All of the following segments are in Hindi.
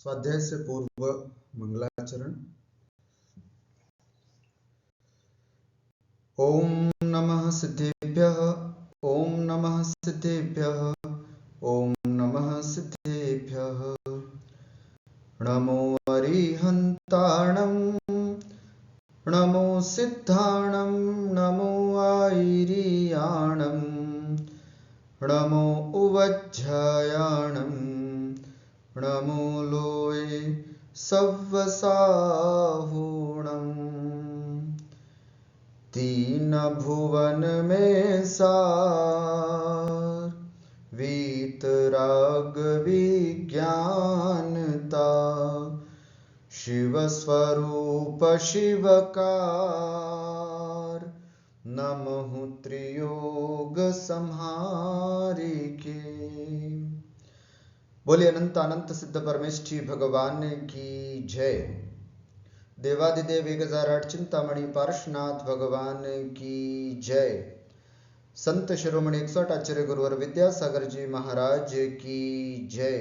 स्वाध्याय से पूर्व मंगलाचरण। ओम नमः सिद्धेभ्यः, ओम नमः सिद्धेभ्यः, ओम नमः सिद्धेभ्यः। नमो अरिहन्ताणं, नमो सिद्धाणं, नमो आयिरियाणं, नमो उवज्झायाणं, नमो लोये सव्वसाहूणम्। तीन भुवन में सार, वीतराग विज्ञानता, शिव स्वरूप शिवकार, नमः त्रियोग संहारिके। बोलिए अनंत अनंत सिद्ध परमेष्ठी भगवान की जय। देवादिदेव 1008 चिंतामणि पार्श्वनाथ भगवान की जय। संत शिरोमणि 108 आचार्य गुरुवर विद्यासागर जी महाराज की जय।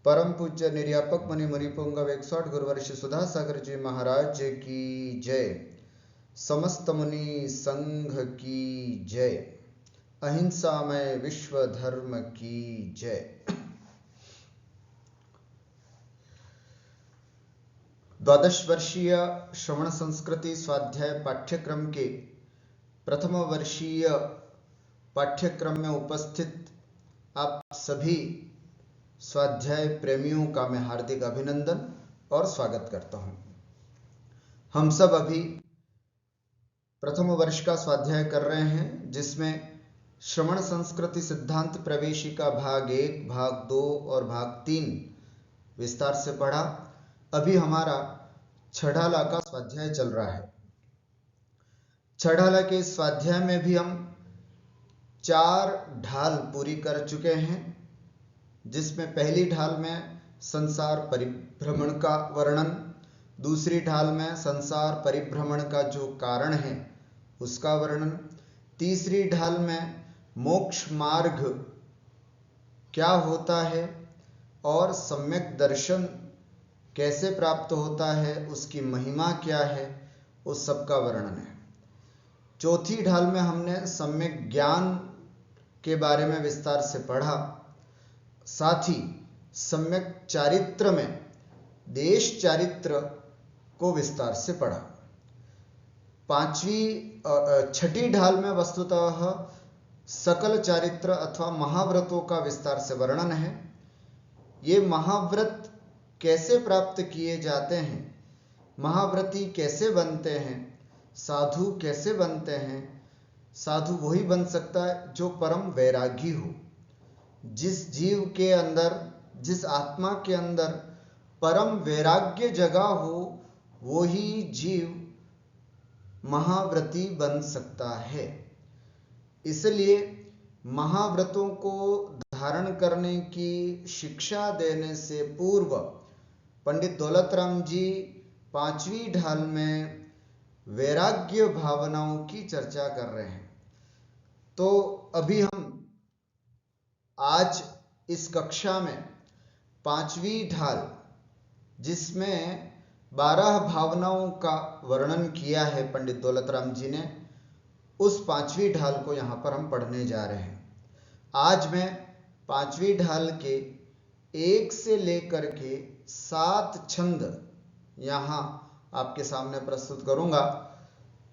परम पूज्य निर्यापक मुनि मुनिपुंगव 108 गुरुवर श्री सुधा सागर जी महाराज की जय। समस्त मुनि संघ की जय। अहिंसामय विश्व धर्म की जय। द्वादश वर्षीय श्रवण संस्कृति स्वाध्याय पाठ्यक्रम के प्रथम वर्षीय पाठ्यक्रम में उपस्थित आप सभी स्वाध्याय प्रेमियों का मैं हार्दिक अभिनंदन और स्वागत करता हूं। हम सब अभी प्रथम वर्ष का स्वाध्याय कर रहे हैं, जिसमें श्रवण संस्कृति सिद्धांत प्रवेशिका भाग 1, भाग 2 और भाग 3 विस्तार से पढ़ा। अभी हमारा छठाला का स्वाध्याय चल रहा है। छठाला के स्वाध्याय में भी हम 4 ढाल पूरी कर चुके हैं, जिसमें पहली ढाल में संसार परिभ्रमण का वर्णन, दूसरी ढाल में संसार परिभ्रमण का जो कारण है उसका वर्णन, तीसरी ढाल में मोक्ष मार्ग क्या होता है और सम्यक दर्शन कैसे प्राप्त होता है, उसकी महिमा क्या है, उस सब का वर्णन है। चौथी ढाल में हमने सम्यक ज्ञान के बारे में विस्तार से पढ़ा, साथ ही सम्यक चारित्र में देश चारित्र को विस्तार से पढ़ा। छठी ढाल में वस्तुतः सकल चारित्र अथवा महाव्रतों का विस्तार से वर्णन है। ये महाव्रत कैसे प्राप्त किए जाते हैं, महाव्रती कैसे बनते हैं, साधु कैसे बनते हैं। साधु वही बन सकता है जो परम वैरागी हो। जिस जीव के अंदर, जिस आत्मा के अंदर परम वैराग्य जगा हो, वो ही जीव महाव्रती बन सकता है। इसलिए महाव्रतों को धारण करने की शिक्षा देने से पूर्व पंडित दौलतराम जी 5वीं ढाल में वैराग्य भावनाओं की चर्चा कर रहे हैं। तो अभी हम आज इस कक्षा में 5वीं ढाल, जिसमें 12 भावनाओं का वर्णन किया है पंडित दौलतराम जी ने, उस 5वीं ढाल को यहाँ पर हम पढ़ने जा रहे हैं। आज मैं 5वीं ढाल के 1 से लेकर के 7 छंद यहाँ आपके सामने प्रस्तुत करूंगा,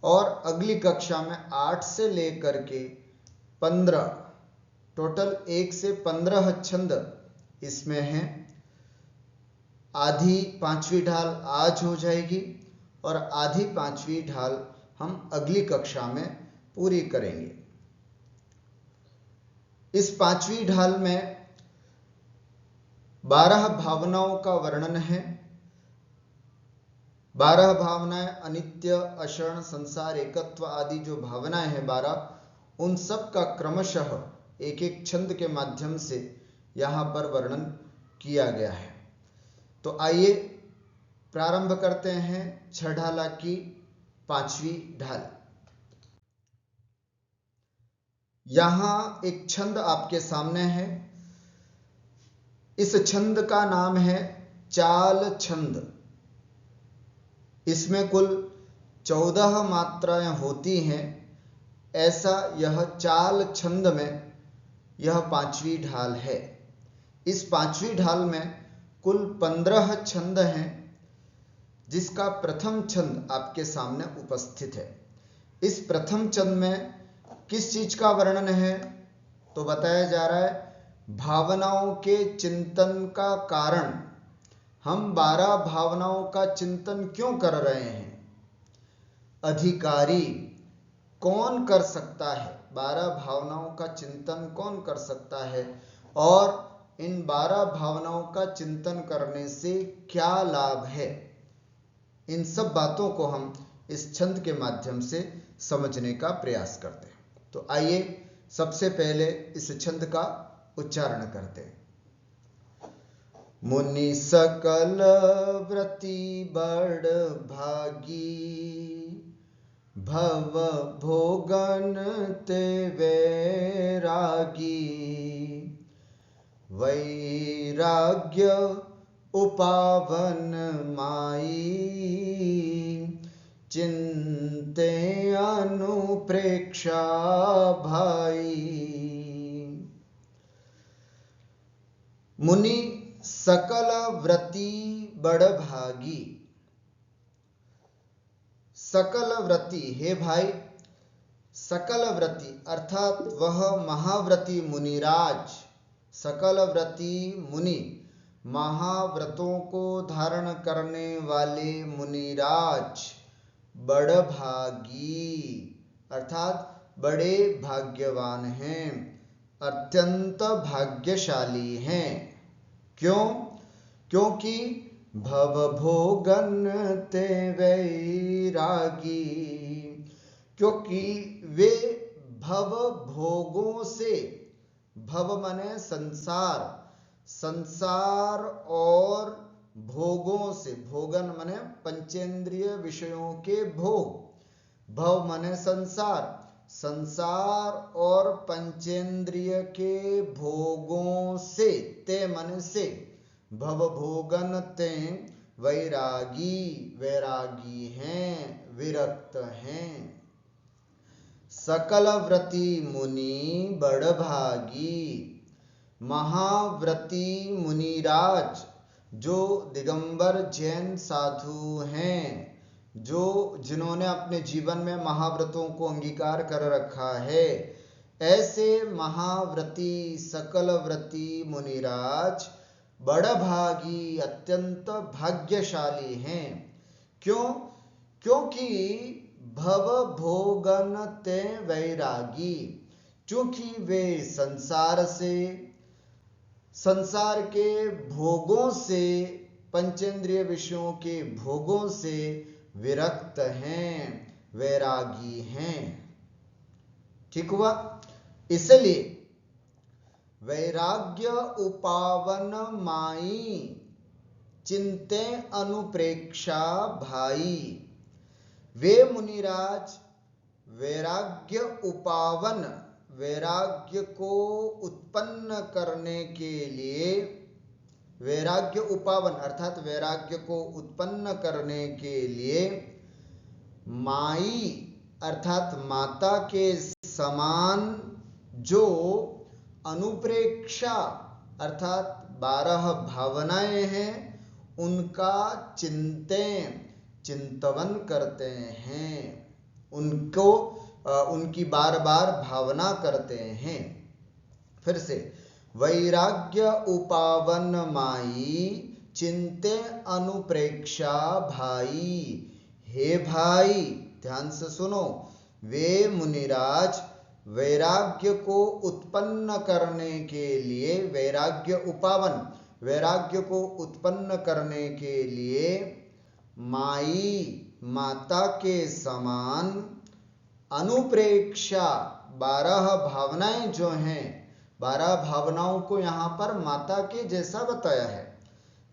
और अगली कक्षा में 8 से लेकर के 15, टोटल 1 से 15 छंद इसमें हैं। आधी 5वीं ढाल आज हो जाएगी और आधी 5वीं ढाल हम अगली कक्षा में पूरी करेंगे। इस 5वीं ढाल में 12 भावनाओं का वर्णन है। 12 भावनाएं अनित्य, अक्षण, संसार, एकत्व आदि जो भावनाएं हैं 12, उन सब का क्रमशः एक एक छंद के माध्यम से यहां पर वर्णन किया गया है। तो आइए प्रारंभ करते हैं छठाला की 5वीं ढाल। यहां एक छंद आपके सामने है। इस छंद का नाम है चाल छंद। इसमें कुल 14 मात्राएं होती हैं। ऐसा यह चाल छंद में यह 5वीं ढाल है। इस 5वीं ढाल में कुल 15 छंद हैं, जिसका प्रथम छंद आपके सामने उपस्थित है। इस प्रथम छंद में किस चीज का वर्णन है? तो बताया जा रहा है भावनाओं के चिंतन का कारण। हम 12 भावनाओं का चिंतन क्यों कर रहे हैं? अधिकारी कौन कर सकता है? 12 भावनाओं का चिंतन कौन कर सकता है और इन 12 भावनाओं का चिंतन करने से क्या लाभ है? इन सब बातों को हम इस छंद के माध्यम से समझने का प्रयास करते हैं। तो आइए सबसे पहले इस छंद का उच्चारण करते हैं। मुनि सकल व्रति बड़ भागी, भव भोगन ते वैरागी। वैराग्य उपावन माई, चिंते अनुप्रेक्षा भाई। मुनि सकल व्रति बड़ भागी। सकल व्रति, हे भाई, सकल व्रति अर्थात वह महाव्रति मुनिराज, सकल व्रति मुनि, महाव्रतों को धारण करने वाले मुनिराज बड़ भागी अर्थात बड़े भाग्यवान हैं, अत्यंत भाग्यशाली हैं। क्यों? क्योंकि भव भोगन ते वैरागी, क्योंकि वे भव भोगों से, भव माने संसार, संसार और भोगों से, भोगन माने पंचेंद्रिय विषयों के भोग, भव माने संसार, संसार और पंचेंद्रिय के भोगों से, ते मन से, भव भोगन ते वैरागी, वैरागी हैं, विरक्त हैं। सकल व्रति मुनि बड़ भागी, महाव्रति मुनिराज जो दिगंबर जैन साधु हैं, जो जिन्होंने अपने जीवन में महाव्रतों को अंगीकार कर रखा है, ऐसे महाव्रति सकल व्रति मुनिराज बड़ भागी, अत्यंत भाग्यशाली हैं। क्यों? क्योंकि भव भोगन ते वैरागी, क्योंकि वे संसार से, संसार के भोगों से, पंचेंद्रिय विषयों के भोगों से विरक्त हैं, वैरागी हैं। ठीक हुआ? इसलिए वैराग्य उपावन माई, चिंते अनुप्रेक्षा भाई। वे मुनिराज वैराग्य उपावन, वैराग्य को उत्पन्न करने के लिए, वैराग्य उपावन अर्थात वैराग्य को उत्पन्न करने के लिए माई अर्थात माता के समान जो अनुप्रेक्षा अर्थात 12 भावनाएं हैं, उनका चिंतन करते हैं, उनको उनकी बार बार भावना करते हैं। फिर से, वैराग्य उपावन माई, चिंते अनुप्रेक्षा भाई। हे भाई, ध्यान से सुनो, वे मुनिराज वैराग्य को उत्पन्न करने के लिए, वैराग्य उपावन, वैराग्य को उत्पन्न करने के लिए माई, माता के समान अनुप्रेक्षा, 12 भावनाएं जो हैं, 12 भावनाओं को यहाँ पर माता के जैसा बताया है।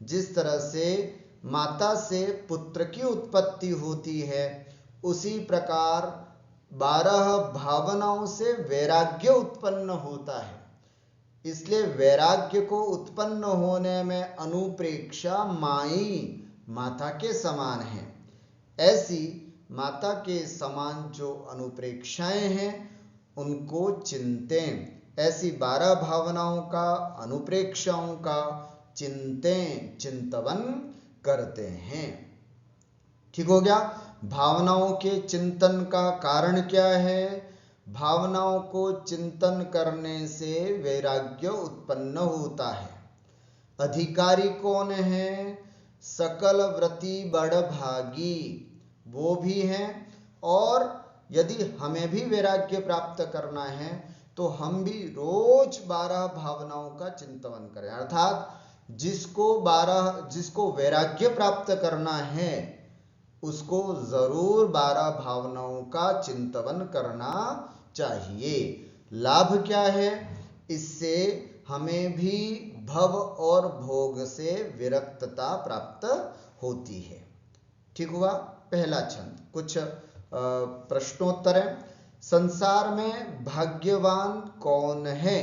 जिस तरह से माता से पुत्र की उत्पत्ति होती है, उसी प्रकार 12 भावनाओं से वैराग्य उत्पन्न होता है। इसलिए वैराग्य को उत्पन्न होने में अनुप्रेक्षा माई माता के समान है। ऐसी माता के समान जो अनुप्रेक्षाएं हैं उनको चिंतें। ऐसी 12 भावनाओं का, अनुप्रेक्षाओं का चिंतें, चिंतवन करते हैं। ठीक हो गया। भावनाओं के चिंतन का कारण क्या है? भावनाओं को चिंतन करने से वैराग्य उत्पन्न होता है। अधिकारी कौन है? सकल व्रति बड़भागी, वो भी हैं। और यदि हमें भी वैराग्य प्राप्त करना है तो हम भी रोज 12 भावनाओं का चिंतन करें। अर्थात जिसको वैराग्य प्राप्त करना है उसको जरूर 12 भावनाओं का चिंतन करना चाहिए। लाभ क्या है? इससे हमें भी भव और भोग से विरक्तता प्राप्त होती है। ठीक हुआ पहला छंद। कुछ प्रश्नोत्तर है। संसार में भाग्यवान कौन है?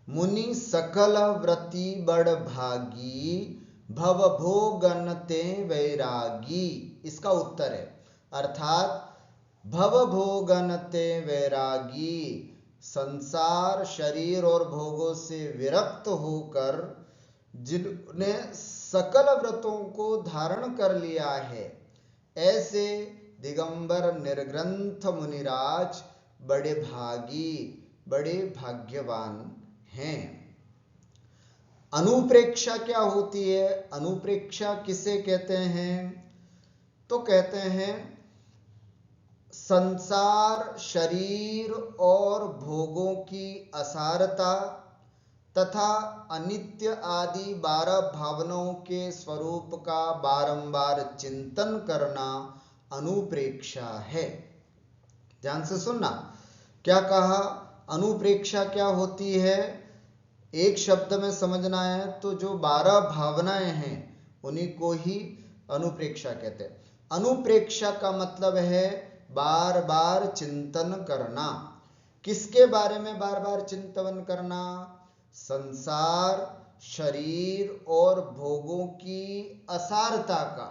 मुनि सकल व्रति बड़भागी, भव भोगन ते वैरागी। इसका उत्तर है अर्थात भव भोगन ते वैरागी, संसार, शरीर और भोगों से विरक्त होकर जिन्होंने सकल व्रतों को धारण कर लिया है, ऐसे दिगंबर निर्ग्रंथ मुनिराज बड़े भागी, बड़े भाग्यवान हैं। अनुप्रेक्षा क्या होती है? अनुप्रेक्षा किसे कहते हैं? तो कहते हैं संसार, शरीर और भोगों की असारता तथा अनित्य आदि 12 भावनाओं के स्वरूप का बारंबार चिंतन करना अनुप्रेक्षा है। ध्यान से सुनना। क्या कहा? अनुप्रेक्षा क्या होती है? एक शब्द में समझना है तो जो 12 भावनाएं हैं उन्हीं को ही अनुप्रेक्षा कहते हैं। अनुप्रेक्षा का मतलब है बार बार चिंतन करना। किसके बारे में बार बार चिंतन करना? संसार, शरीर और भोगों की असारता का।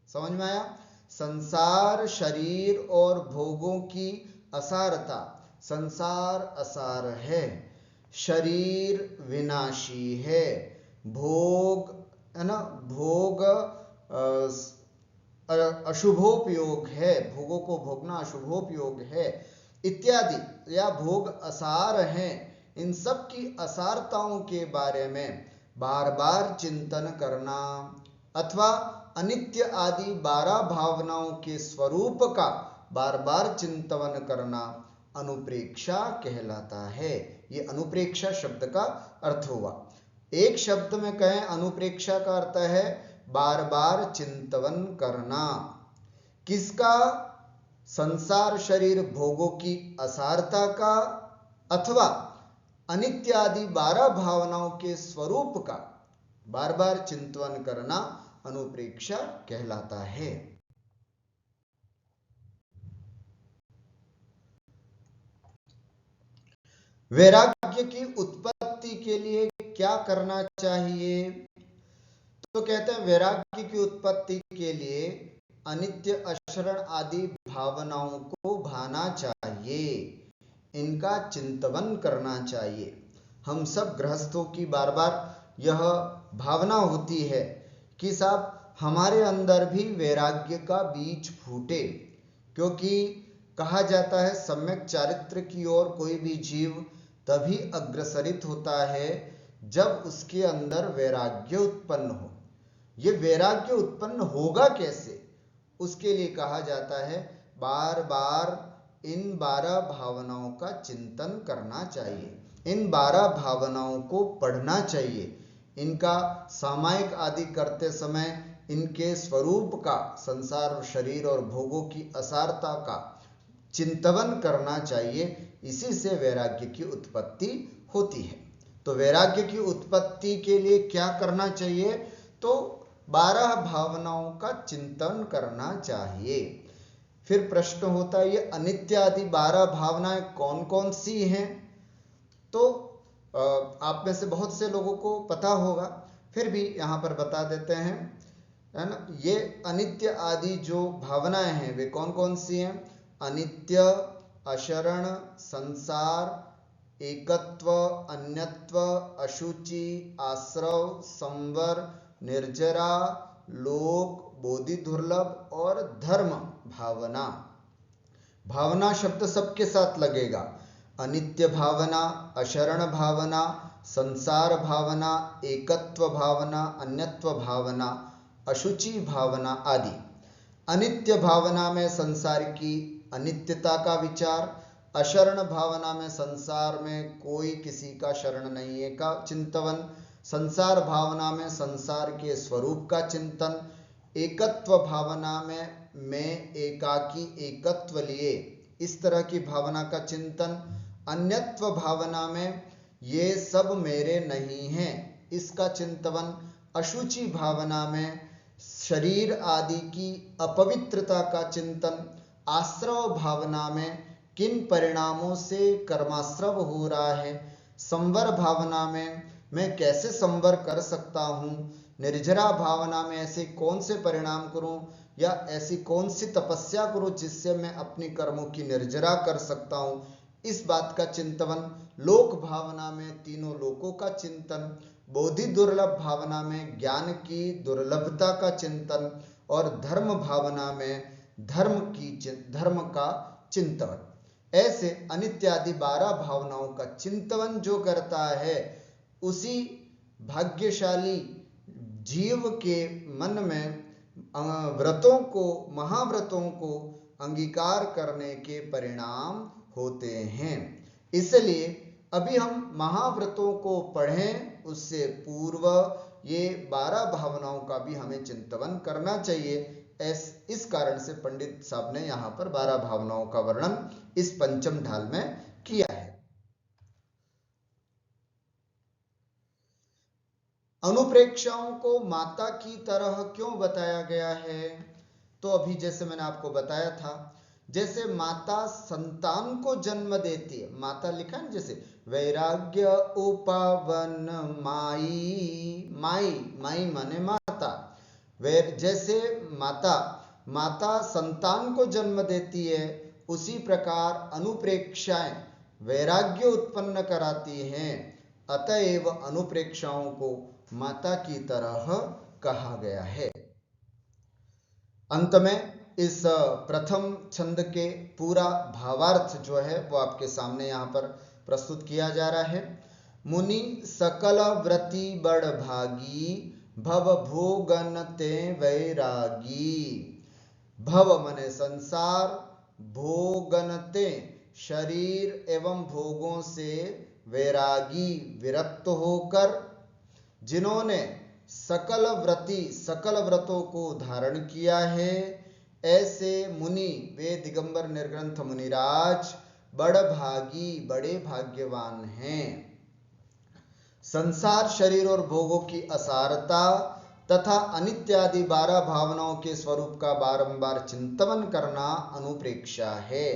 समझ में आया? संसार, शरीर और भोगों की असारता। संसार असार है, शरीर विनाशी है, भोग है ना, भोग अशुभोपयोग है, भोगों को भोगना अशुभोपयोग है इत्यादि, या भोग असार हैं। इन सब की असारताओं के बारे में बार बार चिंतन करना अथवा अनित्य आदि 12 भावनाओं के स्वरूप का बार बार चिंतन करना अनुप्रेक्षा कहलाता है। ये अनुप्रेक्षा शब्द का अर्थ हुआ। एक शब्द में कहें अनुप्रेक्षा का अर्थ है बार बार चिंतन करना। किसका? संसार, शरीर, भोगों की असारता का अथवा अनित्य आदि 12 भावनाओं के स्वरूप का बार बार चिंतन करना अनुप्रेक्षा कहलाता है। वैराग्य की उत्पत्ति के लिए क्या करना चाहिए? तो कहते हैं वैराग्य की उत्पत्ति के लिए अनित्य, अशरण आदि भावनाओं को भाना चाहिए, इनका चिंतन करना चाहिए। हम सब गृहस्थों की बार बार यह भावना होती है कि साहब हमारे अंदर भी वैराग्य का बीज फूटे, क्योंकि कहा जाता है सम्यक चारित्र की ओर कोई भी जीव तभी अग्रसरित होता है जब उसके अंदर वैराग्य उत्पन्न हो। ये वैराग्य उत्पन्न होगा कैसे? उसके लिए कहा जाता है बार बार इन 12 भावनाओं का चिंतन करना चाहिए, इन 12 भावनाओं को पढ़ना चाहिए, इनका सामायिक आदि करते समय इनके स्वरूप का, संसार, शरीर और भोगों की असारता का चिंतन करना चाहिए। इसी से वैराग्य की उत्पत्ति होती है। तो वैराग्य की उत्पत्ति के लिए क्या करना चाहिए? तो 12 भावनाओं का चिंतन करना चाहिए। फिर प्रश्न होता है ये अनित्य आदि 12 भावनाएं कौन कौन सी हैं? तो आप में से बहुत से लोगों को पता होगा, फिर भी यहाँ पर बता देते हैं, है ना। ये अनित्य आदि जो भावनाएं हैं वे कौन कौन सी हैं? अनित्य, अशरण, संसार, एकत्व, अन्यत्व, अशुचि, आश्रव, संवर, निर्जरा, लोक, बोधि दुर्लभ और धर्म भावना। भावना शब्द सबके साथ लगेगा। अनित्य भावना, अशरण भावना, संसार भावना, एकत्व भावना, अन्यत्व भावना, अशुचि भावना आदि। अनित्य भावना में संसार की अनित्यता का विचार, अशरण भावना में संसार में कोई किसी का शरण नहीं है का चिंतन, संसार भावना में संसार के स्वरूप का चिंतन, एकत्व भावना में मैं एकाकी एकत्व लिए इस तरह की भावना का चिंतन, अन्यत्व भावना में ये सब मेरे नहीं हैं इसका चिंतन, अशुचि भावना में शरीर आदि की अपवित्रता का चिंतन, आश्रव भावना में किन परिणामों से कर्माश्रव हो रहा है, संवर भावना में मैं कैसे संवर कर सकता हूँ, निर्जरा भावना में ऐसे कौन से परिणाम करूं या ऐसी कौन सी तपस्या करूं जिससे मैं अपनी कर्मों की निर्जरा कर सकता हूं, इस बात का चिंतन, लोक भावना में तीनों लोकों का चिंतन, बोधि दुर्लभ भावना में ज्ञान की दुर्लभता का चिंतन और धर्म भावना में धर्म का चिंतन। ऐसे अनित्य आदि 12 भावनाओं का चिंतन जो करता है उसी भाग्यशाली जीव के मन में व्रतों को, महाव्रतों को अंगीकार करने के परिणाम होते हैं। इसलिए अभी हम महाव्रतों को पढ़ें उससे पूर्व ये 12 भावनाओं का भी हमें चिंतन करना चाहिए। इस कारण से पंडित साहब ने यहाँ पर 12 भावनाओं का वर्णन इस पंचम ढाल में किया है। अनुप्रेक्षाओं को माता की तरह क्यों बताया गया है? तो अभी जैसे मैंने आपको बताया था, जैसे माता संतान को जन्म देती है, माता लिखा है जैसे वैराग्य उपावन माई, माई माने माता, जैसे माता संतान को जन्म देती है उसी प्रकार अनुप्रेक्षाएं वैराग्य उत्पन्न कराती हैं, अतएव अनुप्रेक्षाओं को माता की तरह कहा गया है। अंत में इस प्रथम छंद के पूरा भावार्थ जो है वो आपके सामने यहाँ पर प्रस्तुत किया जा रहा है। मुनि सकल व्रति बड़ भागी, भव भोगन ते वैरागी। भव मने संसार, भोगन ते शरीर एवं भोगों से वैरागी विरक्त होकर, जिन्होंने सकल व्रतों को धारण किया है, ऐसे मुनि वे दिगंबर निर्ग्रंथ मुनिराज बड़ भागी बड़े भाग्यवान हैं। संसार शरीर और भोगों की असारता तथा अनित्य आदि 12 भावनाओं के स्वरूप का बारंबार चिंतन करना अनुप्रेक्षा है।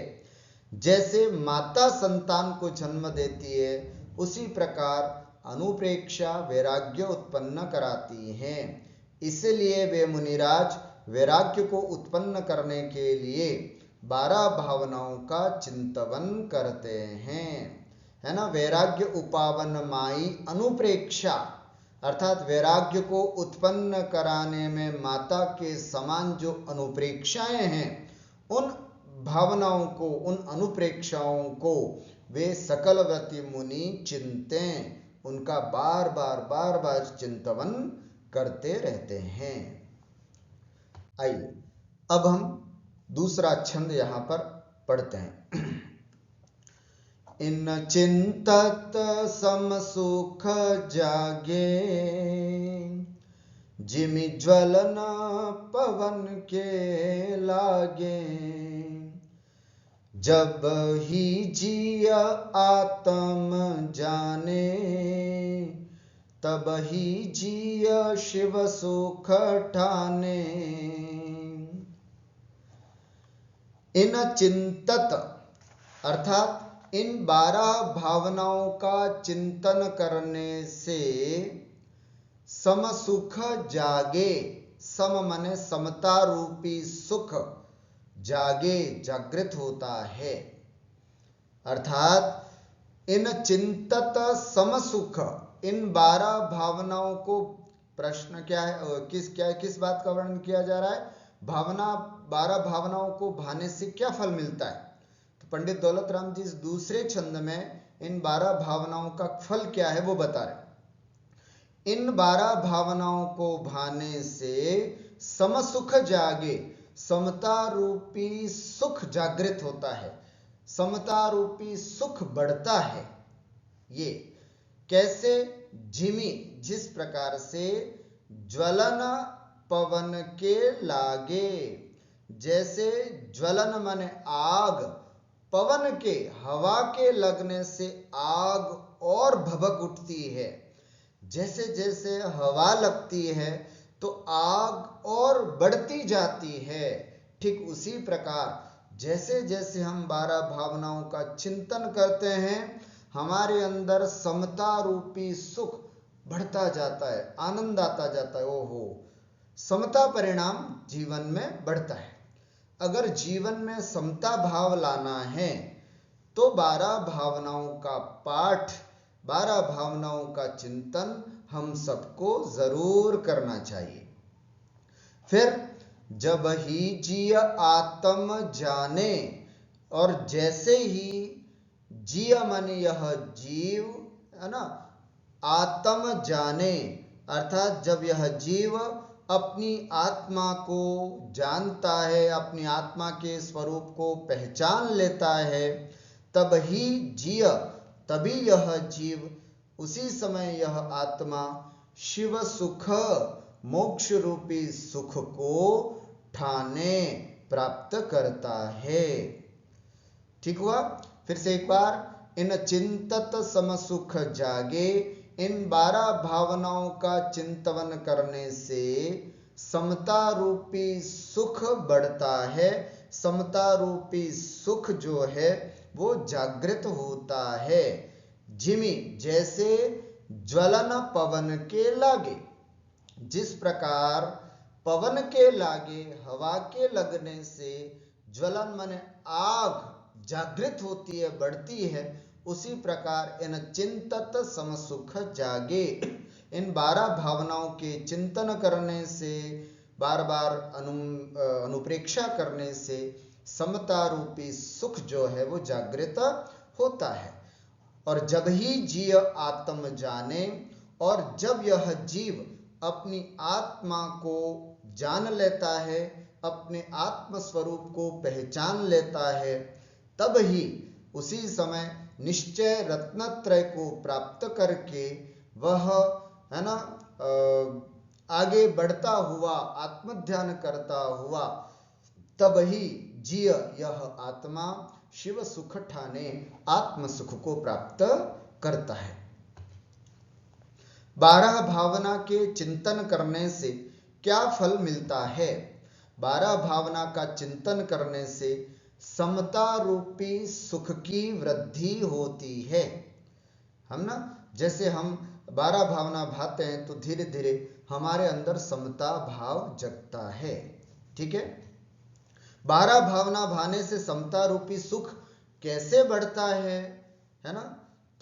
जैसे माता संतान को जन्म देती है उसी प्रकार अनुप्रेक्षा वैराग्य उत्पन्न कराती हैं। इसलिए वे मुनिराज वैराग्य को उत्पन्न करने के लिए 12 भावनाओं का चिंतन करते हैं, है ना। वैराग्य उपावन माई अनुप्रेक्षा, अर्थात वैराग्य को उत्पन्न कराने में माता के समान जो अनुप्रेक्षाएं हैं, उन भावनाओं को, उन अनुप्रेक्षाओं को वे सकल व्रति मुनि चिंतें, उनका बार बार चिंतन करते रहते हैं। आइए अब हम दूसरा छंद यहाँ पर पढ़ते हैं। इन चिंतत सम सुख जागे, जिमि ज्वलन पवन के लागे। जब ही जिया आत्म जाने, तब ही जिया शिव सुख ठाने। इन चिंतत अर्थात इन 12 भावनाओं का चिंतन करने से सम सुख जागे। सम माने समता रूपी सुख जागे, जागृत होता है। अर्थात इन चिंतत सम सुख, इन 12 भावनाओं को, प्रश्न क्या है, किस बात का वर्णन किया जा रहा है? 12 भावनाओं को भाने से क्या फल मिलता है? तो पंडित दौलत राम जी इस दूसरे छंद में इन 12 भावनाओं का फल क्या है वो बता रहे। इन 12 भावनाओं को भाने से सम सुख जागे, समता रूपी सुख जागृत होता है, समता रूपी सुख बढ़ता है। ये कैसे? झिमी, जिस प्रकार से ज्वलन पवन के लागे। जैसे ज्वलन माने आग, पवन के, हवा के लगने से आग और भभक उठती है। जैसे जैसे हवा लगती है तो आग और बढ़ती जाती है। ठीक उसी प्रकार जैसे जैसे हम 12 भावनाओं का चिंतन करते हैं, हमारे अंदर समता रूपी सुख बढ़ता जाता है, आनंद आता जाता है। ओहो, समता परिणाम जीवन में बढ़ता है। अगर जीवन में समता भाव लाना है तो 12 भावनाओं का पाठ, 12 भावनाओं का चिंतन हम सबको जरूर करना चाहिए। फिर जब ही जिय आत्म जाने, और जैसे ही जिय मन यह जीव, है ना, आत्म जाने, अर्थात जब यह जीव अपनी आत्मा को जानता है, अपनी आत्मा के स्वरूप को पहचान लेता है, तब ही जिय, तभी यह जीव, उसी समय यह आत्मा शिव सुख, मोक्ष रूपी सुख को ठाने, प्राप्त करता है। ठीक हुआ? फिर से एक बार, इन चिंतत सम सुख जागे, इन 12 भावनाओं का चिंतन करने से समता रूपी सुख बढ़ता है। समता रूपी सुख जो है वो जागृत होता है। झिमी, जैसे ज्वलन पवन के लागे। जिस प्रकार पवन के लागे, हवा के लगने से ज्वलन माने आग जागृत होती है, बढ़ती है, उसी प्रकार इन चिंतत सम सुख जागे, इन 12 भावनाओं के चिंतन करने से, बार बार अनुप्रेक्षा करने से समता रूपी सुख जो है वो जागृत होता है। और जब ही जीव आत्म जाने, और जब यह जीव अपनी आत्मा को जान लेता है, अपने आत्म स्वरूप को पहचान लेता है, तब ही उसी समय निश्चय रत्नत्रय को प्राप्त करके वह, है ना, आगे बढ़ता हुआ, आत्मध्यान करता हुआ, तब ही जिय यह आत्मा शिव सुख ठाने आत्म सुख को प्राप्त करता है। 12 भावना के चिंतन करने से क्या फल मिलता है? 12 भावना का चिंतन करने से समता रूपी सुख की वृद्धि होती है। हम ना, जैसे हम 12 भावना भाते हैं तो धीरे धीरे हमारे अंदर समता भाव जगता है। ठीक है? 12 भावना भाने से समता रूपी सुख कैसे बढ़ता है ना?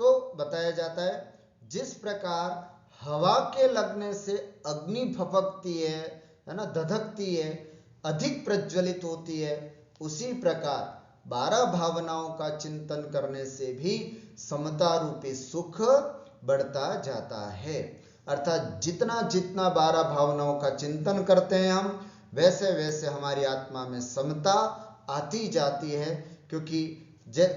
तो बताया जाता है, जिस प्रकार हवा के लगने से अग्नि फपकती है ना, धधकती है, अधिक प्रज्वलित होती है, उसी प्रकार 12 भावनाओं का चिंतन करने से भी समता रूपी सुख बढ़ता जाता है। अर्थात जितना जितना 12 भावनाओं का चिंतन करते हैं हम, वैसे वैसे हमारी आत्मा में समता आती जाती है, क्योंकि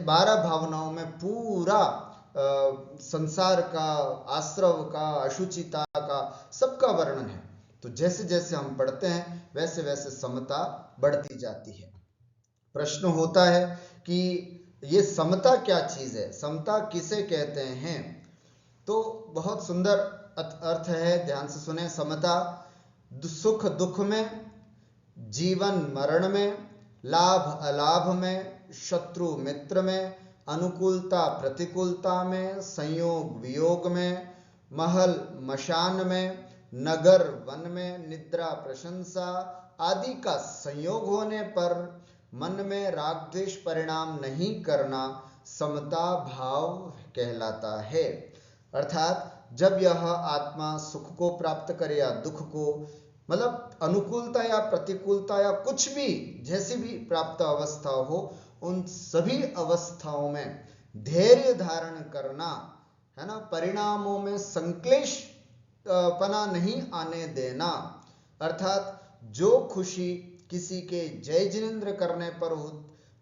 12 भावनाओं में पूरा संसार का, आश्रव का, अशुचिता का, सबका वर्णन है। तो जैसे जैसे हम पढ़ते हैं वैसे वैसे समता बढ़ती जाती है। प्रश्न होता है कि ये समता क्या चीज है, समता किसे कहते हैं? तो बहुत सुंदर अर्थ है, ध्यान से सुने। समता सुख दुख में, जीवन मरण में, लाभ अलाभ में, शत्रु मित्र में, अनुकूलता प्रतिकूलता में, संयोग वियोग में, महल मशान में, नगर वन में, निद्रा प्रशंसा आदि का संयोग होने पर मन में राग द्वेष परिणाम नहीं करना समता भाव कहलाता है। अर्थात जब यह आत्मा सुख को प्राप्त करे या दुख को, मतलब अनुकूलता या प्रतिकूलता या कुछ भी जैसी भी प्राप्त अवस्था हो, उन सभी अवस्थाओं में धैर्य धारण करना है ना, परिणामों में संक्लेश पना नहीं आने देना। अर्थात जो खुशी किसी के जय जिनेंद्र करने पर हो,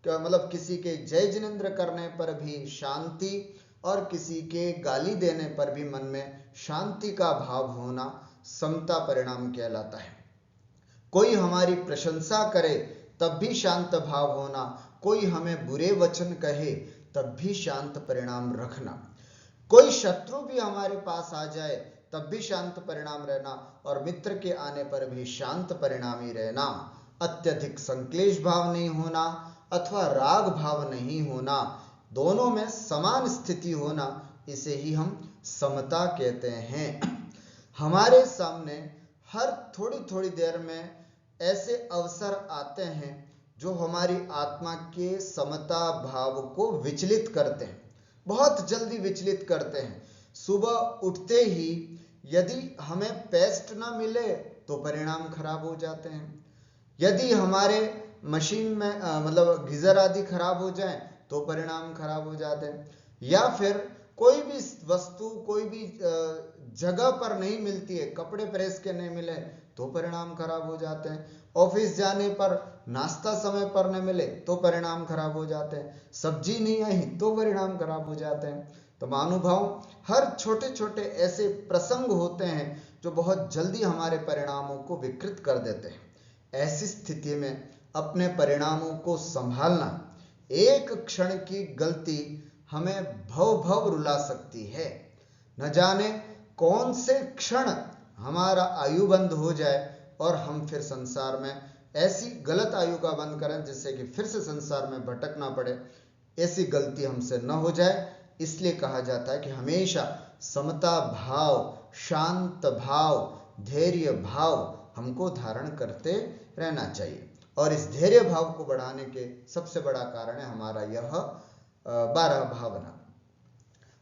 मतलब किसी के जय जिनेंद्र करने पर भी शांति और किसी के गाली देने पर भी मन में शांति का भाव होना समता परिणाम कहलाता है। कोई हमारी प्रशंसा करे तब भी शांत भाव होना, कोई हमें बुरे वचन कहे तब भी शांत परिणाम रखना, कोई शत्रु भी हमारे पास आ जाए तब भी शांत परिणाम रहना, और मित्र के आने पर भी शांत परिणामी रहना। अत्यधिक संक्लेश भाव नहीं होना अथवा राग भाव नहीं होना, दोनों में समान स्थिति होना, इसे ही हम समता कहते हैं। हमारे सामने हर थोड़ी थोड़ी देर में ऐसे अवसर आते हैं जो हमारी आत्मा के समता भाव को विचलित करते हैं, बहुत जल्दी विचलित करते हैं। सुबह उठते ही यदि हमें पेस्ट ना मिले तो परिणाम खराब हो जाते हैं, यदि हमारे मशीन में मतलब गीजर आदि खराब हो जाए तो परिणाम खराब हो जाते हैं, या फिर कोई भी वस्तु कोई भी जगह पर नहीं मिलती है, कपड़े प्रेस के नहीं मिले तो परिणाम खराब हो जाते हैं, ऑफिस जाने पर नाश्ता समय पर न मिले तो परिणाम खराब हो जाते हैं, सब्जी नहीं आई तो परिणाम खराब हो जाते हैं। तो महानुभाव, हर छोटे छोटे ऐसे प्रसंग होते हैं जो बहुत जल्दी हमारे परिणामों को विकृत कर देते हैं। ऐसी स्थिति में अपने परिणामों को संभालना, एक क्षण की गलती हमें भव भव रुला सकती है। न जाने कौन से क्षण हमारा आयु बंद हो जाए और हम फिर संसार में ऐसी गलत आयु का बंद करें जिससे कि फिर से संसार में भटकना पड़े, ऐसी गलती हमसे न हो जाए। इसलिए कहा जाता है कि हमेशा समता भाव, शांत भाव, धैर्य भाव हमको धारण करते रहना चाहिए, और इस धैर्य भाव को बढ़ाने के सबसे बड़ा कारण है हमारा यह 12 भावना।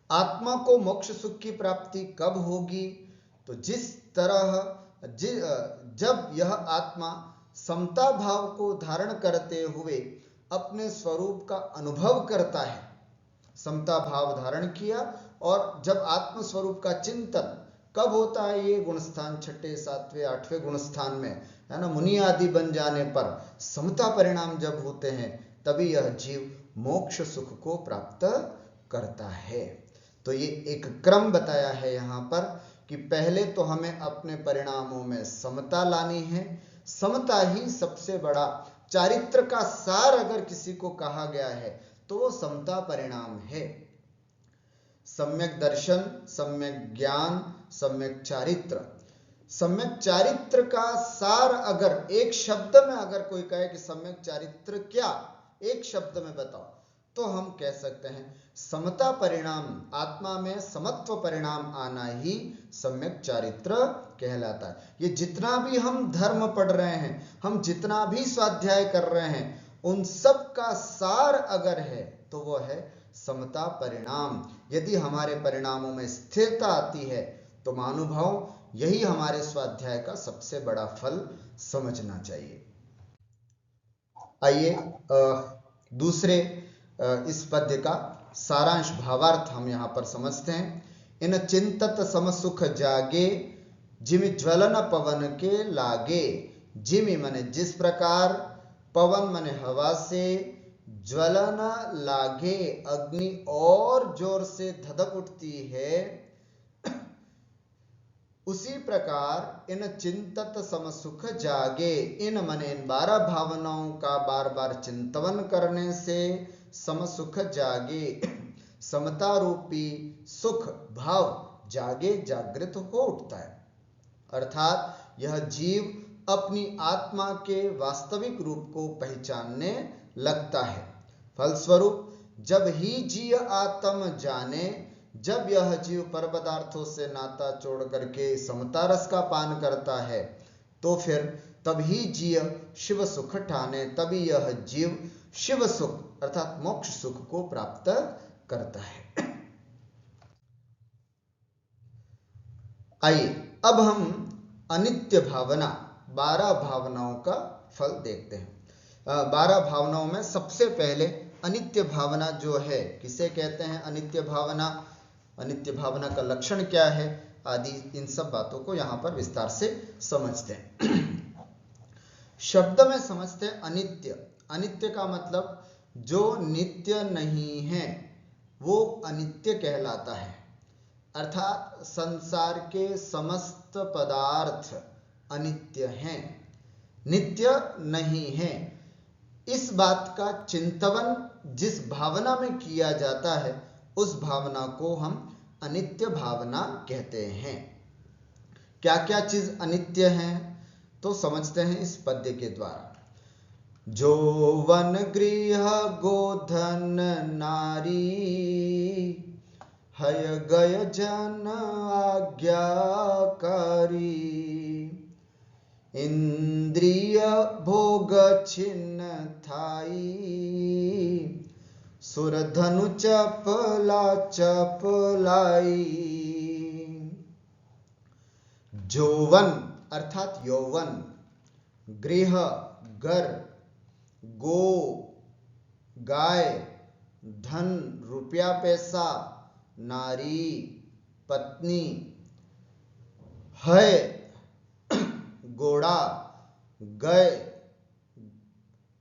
आत्मा को मोक्ष सुख की प्राप्ति कब होगी? तो जिस तरह जब यह आत्मा समता भाव को धारण करते हुए अपने स्वरूप का अनुभव करता है, समता भाव धारण किया, और जब आत्म स्वरूप का चिंतन कब होता है? ये गुणस्थान 6, 7, 8वें गुणस्थान में है ना, मुनि आदि बन जाने पर समता परिणाम जब होते हैं तभी यह जीव मोक्ष सुख को प्राप्त करता है। तो ये एक क्रम बताया है यहाँ पर कि पहले तो हमें अपने परिणामों में समता लानी है। समता ही सबसे बड़ा चारित्र का सार अगर किसी को कहा गया है तो वो समता परिणाम है। सम्यक दर्शन, सम्यक ज्ञान, सम्यक चारित्र। सम्यक चारित्र का सार अगर एक शब्द में अगर कोई कहे कि सम्यक चारित्र क्या, एक शब्द में बताओ, तो हम कह सकते हैं समता परिणाम, आत्मा में समत्व परिणाम आना ही सम्यक चारित्र कहलाता है। ये जितना भी हम धर्म पढ़ रहे हैं, हम जितना भी स्वाध्याय कर रहे हैं, उन सब का सार अगर है तो वो है समता परिणाम। यदि हमारे परिणामों में स्थिरता आती है तो महानुभाव यही हमारे स्वाध्याय का सबसे बड़ा फल समझना चाहिए। आइए दूसरे इस पद्य का सारांश भावार्थ हम यहाँ पर समझते हैं। इन चिंतत समसुख जागे, जिमि ज्वलन पवन के लागे। जिमि माने जिस प्रकार, पवन माने हवा से, ज्वलन लागे अग्नि और जोर से धधक उठती है, उसी प्रकार इन चिंतत समसुख जागे। इन माने इन 12 भावनाओं का बार बार चिंतन करने से समसुख जागे, समता रूपी सुख भाव जागे, जागृत हो उठता है। अर्थात यह जीव अपनी आत्मा के वास्तविक रूप को पहचानने लगता है। फलस्वरूप जब ही जीव आत्म जाने, जब यह जीव पर पदार्थों से नाता छोड़ करके समता रस का पान करता है, तो फिर तभी जीव शिव सुख ठाने, तभी यह जीव शिव सुख अर्थात मोक्ष सुख को प्राप्त करता है। आइए अब हम अनित्य भावना 12 भावनाओं का फल देखते हैं। 12 भावनाओं में सबसे पहले अनित्य भावना जो है, किसे कहते हैं अनित्य भावना, अनित्य भावना का लक्षण क्या है आदि, इन सब बातों को यहां पर विस्तार से समझते हैं। शब्द में समझते हैं अनित्य। अनित्य का मतलब जो नित्य नहीं है वो अनित्य कहलाता है, अर्थात संसार के समस्त पदार्थ अनित्य हैं, नित्य नहीं है। इस बात का चिंतन जिस भावना में किया जाता है उस भावना को हम अनित्य भावना कहते हैं। क्या क्या चीज अनित्य हैं तो समझते हैं इस पद्य के द्वारा। जो वन गृह गोधन नारी, हय गय जन आज्ञाकारी, इंद्रिय भोग छिन्न थाई, सुरधनु चपला चपलाई। जौवन अर्थात यौवन, गृह घर, गो गाय, धन रुपया पैसा, नारी पत्नी, है घोड़ा, गय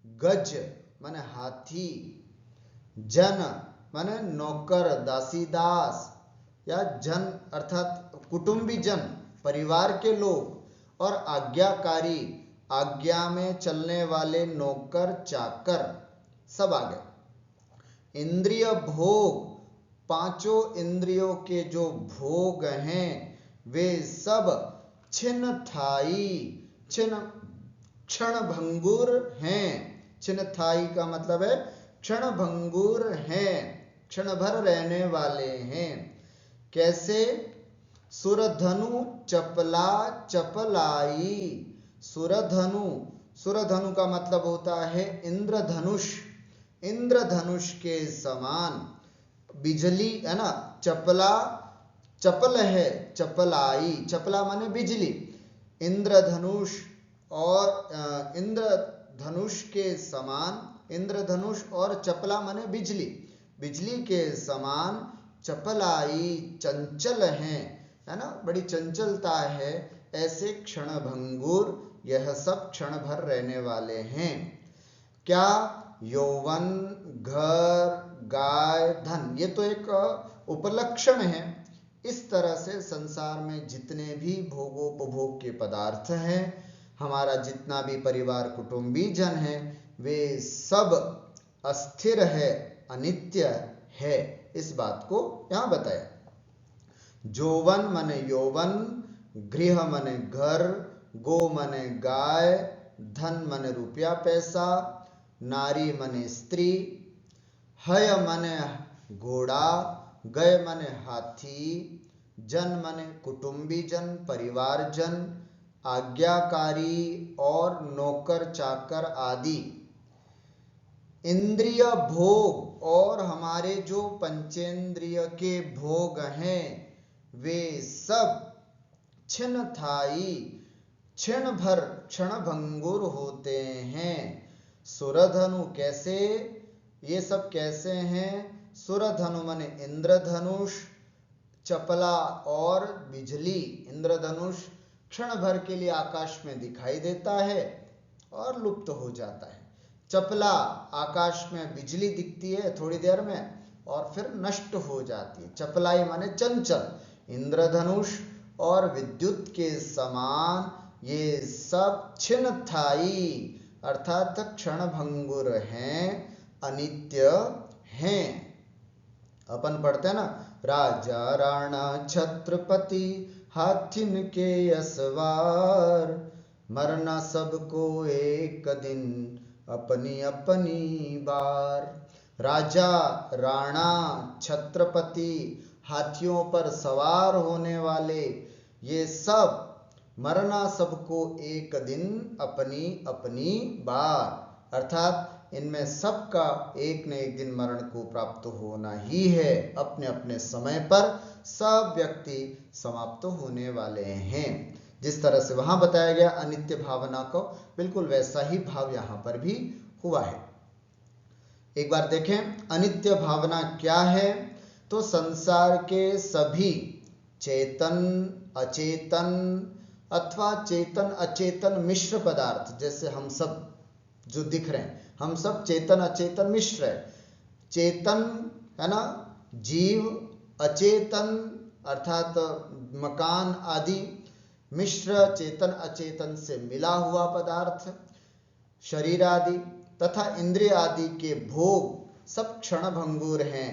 गज माने हाथी, जन माने नौकर दासीदास, या जन अर्थात कुटुंबी जन परिवार के लोग, और आज्ञाकारी आज्ञा में चलने वाले नौकर चाकर, सब आ गए। इंद्रिय भोग, पांचों इंद्रियों के जो भोग हैं वे सब छिन्न थाई, छिन्न क्षण भंगुर हैं। छिन्न थाई का मतलब है क्षण भंगुर हैं, क्षण भर रहने वाले हैं। कैसे? सुरधनु चपला चपलाई। सुरधनु, सुरधनु का मतलब होता है इंद्रधनुष, इंद्रधनुष के समान। बिजली है ना, चपला चपल है, चपलाई, चपला माने बिजली, इंद्रधनुष और इंद्रधनुष के समान, इंद्रधनुष और चपला माने बिजली, बिजली के समान चपलाई चंचल है ना, बड़ी चंचलता है। ऐसे क्षण भंगुर, यह सब क्षण भर रहने वाले हैं। क्या? यौवन, घर, गाय, धन, ये तो एक उपलक्षण है। इस तरह से संसार में जितने भी भोगोपभोग के पदार्थ हैं, हमारा जितना भी परिवार कुटुंबी जन है, वे सब अस्थिर है, अनित्य है। इस बात को यहां बताया। जौवन माने यौवन, गृह माने घर, गो माने गाय, धन माने रुपया पैसा, नारी माने स्त्री, हय माने घोड़ा, गय माने हाथी, जन माने कुटुंबी जन परिवार जन, आज्ञाकारी और नौकर चाकर आदि। इंद्रिय भोग, और हमारे जो पंचेंद्रिय के भोग हैं वे सब छिन्न थाई, क्षण भर क्षण भंगुर होते हैं। सुरधनु, कैसे? ये सब कैसे हैं? सुरधनु माने इंद्रधनुष, चपला और बिजली। इंद्रधनुष क्षण भर के लिए आकाश में दिखाई देता है और लुप्त हो जाता है। चपला, आकाश में बिजली दिखती है थोड़ी देर में और फिर नष्ट हो जाती है। चपलाई माने चंचल। इंद्रधनुष और विद्युत के समान ये सब छिन्न थाई अर्थात क्षण भंगुर हैं, अनित्य हैं। अपन पढ़ते हैं ना, राजा राणा छत्रपति हाथिन के असवार, मरना सबको एक दिन अपनी अपनी बार। राजा, राणा, छत्रपति, हाथियों पर सवार होने वाले, ये सब मरना सबको एक दिन अपनी अपनी बार, अर्थात इनमें सबका एक न एक दिन मरण को प्राप्त होना ही है। अपने अपने समय पर सब व्यक्ति समाप्त होने वाले हैं। जिस तरह से वहां बताया गया अनित्य भावना को, बिल्कुल वैसा ही भाव यहां पर भी हुआ है। एक बार देखें अनित्य भावना क्या है। तो संसार के सभी चेतन, अचेतन अथवा चेतन अचेतन मिश्र पदार्थ, जैसे हम सब जो दिख रहे हैं, हम सब चेतन अचेतन मिश्र है। चेतन है ना, जीव, अचेतन अर्थात मकान आदि, मिश्र चेतन अचेतन से मिला हुआ पदार्थ, शरीर आदि तथा इंद्रिय आदि के भोग सब क्षण भंगुर हैं,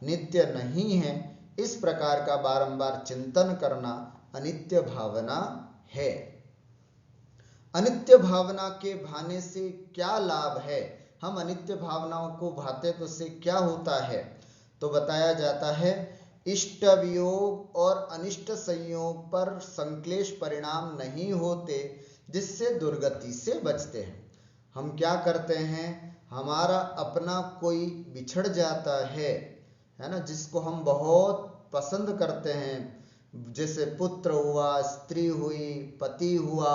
नित्य नहीं है। इस प्रकार का बारंबार चिंतन करना अनित्य भावना है। अनित्य भावना के भाने से क्या लाभ है? हम अनित्य भावनाओं को भाते तो उससे क्या होता है? तो बताया जाता है इष्ट वियोग और अनिष्ट संयोग पर संक्लेश परिणाम नहीं होते, जिससे दुर्गति से बचते हैं। हम क्या करते हैं, हमारा अपना कोई बिछड़ जाता है ना, जिसको हम बहुत पसंद करते हैं, जैसे पुत्र हुआ, स्त्री हुई, पति हुआ,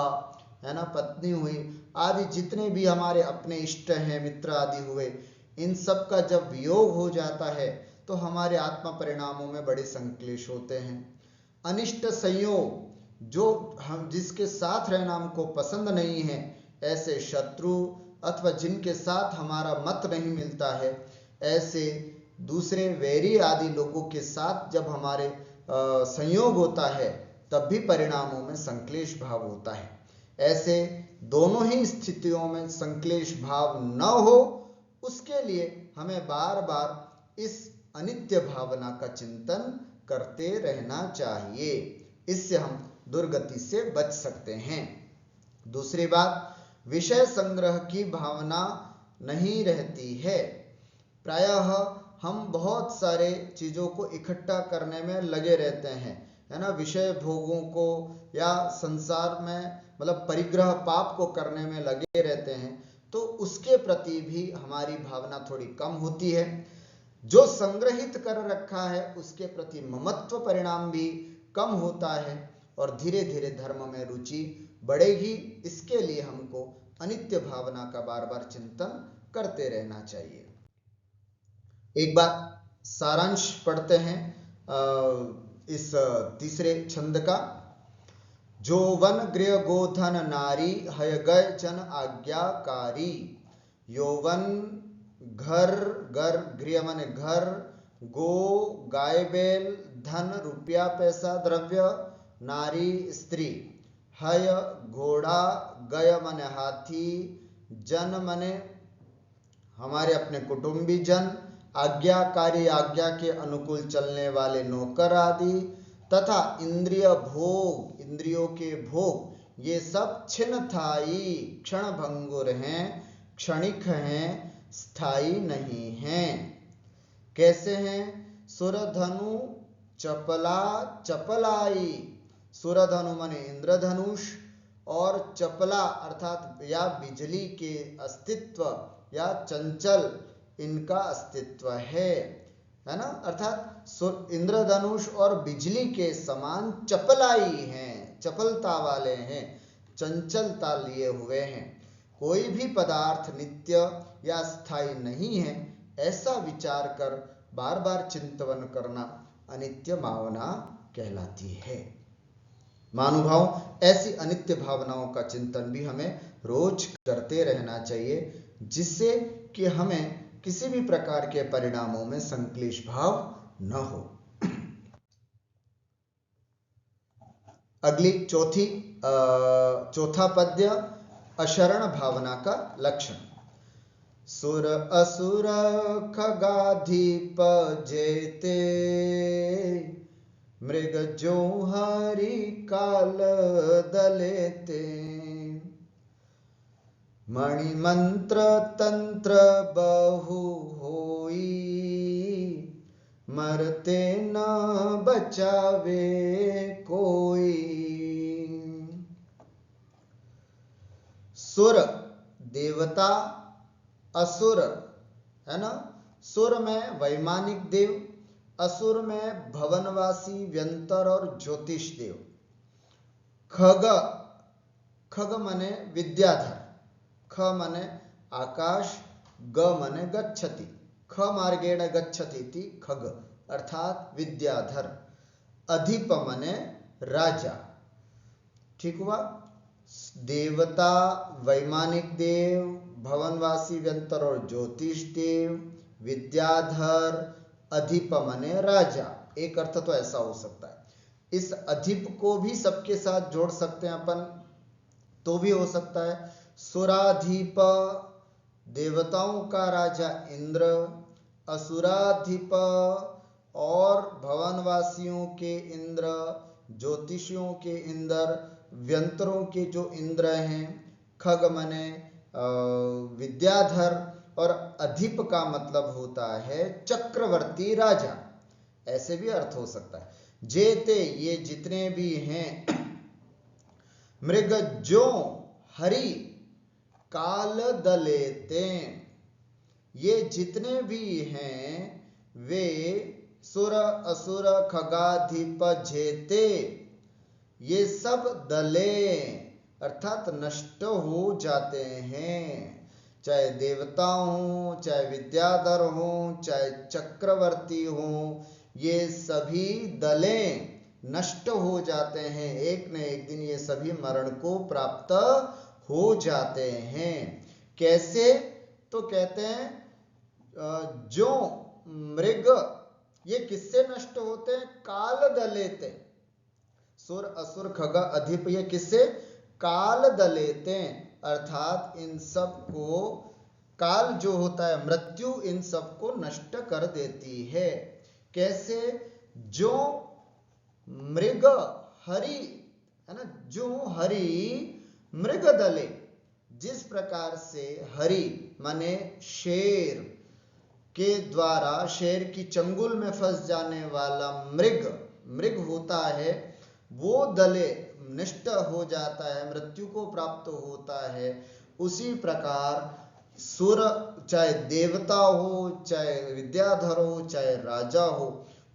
है ना, पत्नी हुई आदि, जितने भी हमारे अपने इष्ट हैं, मित्र आदि हुए, इन सब का जब वियोग हो जाता है तो हमारे आत्मा परिणामों में बड़े संक्लेश होते हैं। अनिष्ट संयोग, जो हम जिसके साथ रहना हमको पसंद नहीं है, ऐसे शत्रु अथवा जिनके साथ हमारा मत नहीं मिलता है, ऐसे दूसरे वैरी आदि लोगों के साथ जब हमारे संयोग होता है, तब भी परिणामों में संक्लेश भाव होता है। ऐसे दोनों ही स्थितियों में संक्लेश भाव न हो, उसके लिए हमें बार बार इस अनित्य भावना का चिंतन करते रहना चाहिए। इससे हम दुर्गति से बच सकते हैं। दूसरी बात, विषय संग्रह की भावना नहीं रहती है। प्रायः हम बहुत सारे चीजों को इकट्ठा करने में लगे रहते हैं, है ना, विषय भोगों को या संसार में मतलब परिग्रह पाप को करने में लगे रहते हैं, तो उसके प्रति भी हमारी भावना थोड़ी कम होती है। जो संग्रहित कर रखा है उसके प्रति ममत्व परिणाम भी कम होता है और धीरे धीरे धर्म में रुचि बढ़ेगी। इसके लिए हमको अनित्य भावना का बार बार चिंतन करते रहना चाहिए। एक बार सारांश पढ़ते हैं इस तीसरे छंद का। जो वन गृह गोधन नारी, हय गय जन आज्ञाकारी। यौवन घर, घर गृह माने घर, गो गाय बैल, धन रुपया पैसा द्रव्य, नारी स्त्री, हय घोड़ा, गय माने हाथी, जन माने हमारे अपने कुटुंबी जन, आज्ञाकारी आज्ञा के अनुकूल चलने वाले नौकर आदि, तथा इंद्रिय भोग, इंद्रियों के भोग, ये सब छिन्नथाई क्षण भंगुर हैं, क्षणिक हैं, स्थायी नहीं हैं। कैसे हैं? सुरधनु चपला चपलाई। सुरधनु माने इंद्रधनुष और चपला अर्थात या बिजली के अस्तित्व या चंचल इनका अस्तित्व है ना, अर्थात इंद्रधनुष और बिजली के समान चपलाई हैं, चपलता वाले हैं, चंचलता लिए हुए हैं। कोई भी पदार्थ नित्य या स्थायी नहीं है, ऐसा विचार कर बार बार चिंतन करना अनित्य भावना कहलाती है। महानुभाव, ऐसी अनित्य भावनाओं का चिंतन भी हमें रोज करते रहना चाहिए, जिससे कि हमें किसी भी प्रकार के परिणामों में संक्लेश भाव न हो। अगली चौथा पद्य, अशरण भावना का लक्षण। सुर असुर खगाधीप जेते, मृग जो हरि काल दलेते, मणि मंत्र तंत्र बहु हो कोई, मरते न बचावे कोई। सुर देवता, असुर है ना, सुर में वैमानिक देव, असुर में भवनवासी व्यंतर और ज्योतिष देव। खग, खग मने विद्याधर, ख मने आकाश, ग मने गच्छति, ख मार्गेण गच्छति इति खग अर्थात विद्याधर। अधिप मने राजा। ठीक हुआ। देवता, वैमानिक देव, भवनवासी व्यंतर और ज्योतिष देव, विद्याधर, अधिप मने राजा। एक अर्थ तो ऐसा हो सकता है। इस अधिप को भी सबके साथ जोड़ सकते हैं अपन, तो भी हो सकता है। सुराधिप देवताओं का राजा इंद्र, असुराधिप और भवनवासियों के इंद्र, ज्योतिषियों के इंद्र, व्यंतरों के जो इंद्र हैं। खग मने विद्याधर और अधिप का मतलब होता है चक्रवर्ती राजा। ऐसे भी अर्थ हो सकता है। जेते ये जितने भी हैं, मृग जो हरि काल दलेते ये जितने भी हैं वे सुर असुर खगाधिप जेते ये सब दले अर्थात नष्ट हो जाते हैं। चाहे देवता हो, चाहे विद्याधर हो, चाहे चक्रवर्ती हो, ये सभी दले नष्ट हो जाते हैं। एक न एक दिन ये सभी मरण को प्राप्त हो जाते हैं। कैसे? तो कहते हैं जो मृग ये किससे नष्ट होते हैं? काल दलेते। सुर असुर खग अधिप ये किससे? काल दलेते अर्थात इन सब को काल जो होता है मृत्यु इन सब को नष्ट कर देती है। कैसे? जो मृग हरि है ना, जो हरि मृग दले, जिस प्रकार से हरि माने शेर के द्वारा शेर की चंगुल में फंस जाने वाला मृग होता है, वो दले नष्ट हो जाता है, मृत्यु को प्राप्त होता है। उसी प्रकार सुर चाहे देवता हो, चाहे विद्याधर हो, चाहे राजा हो,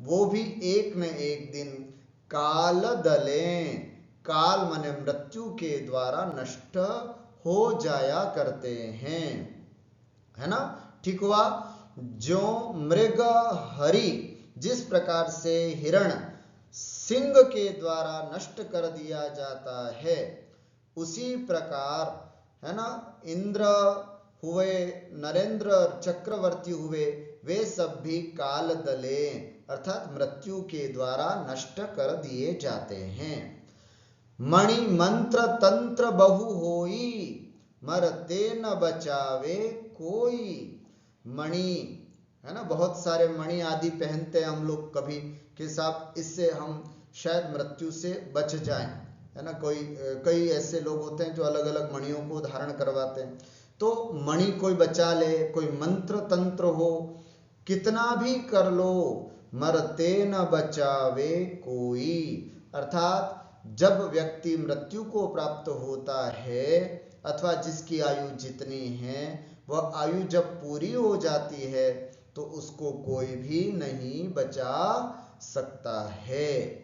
वो भी एक न एक दिन काल दले, काल माने मृत्यु के द्वारा नष्ट हो जाया करते हैं, है ना। ठीक हुआ। जो मृग हरि जिस प्रकार से हिरण सिंह के द्वारा नष्ट कर दिया जाता है, उसी प्रकार है ना इंद्र हुए, नरेंद्र चक्रवर्ती हुए, वे सब भी काल दले अर्थात मृत्यु के द्वारा नष्ट कर दिए जाते हैं। मणि मंत्र तंत्र बहु होई, मरते न बचावे कोई। मणि है ना, बहुत सारे मणि आदि पहनते हैं हम लोग कभी कि साहब इससे हम शायद मृत्यु से बच जाएं, है ना। कई ऐसे लोग होते हैं जो अलग अलग मणियों को धारण करवाते हैं। तो मणि कोई बचा ले, कोई मंत्र तंत्र हो, कितना भी कर लो, मरते न बचावे कोई। अर्थात जब व्यक्ति मृत्यु को प्राप्त होता है अथवा जिसकी आयु जितनी है, वह आयु जब पूरी हो जाती है तो उसको कोई भी नहीं बचा सकता है।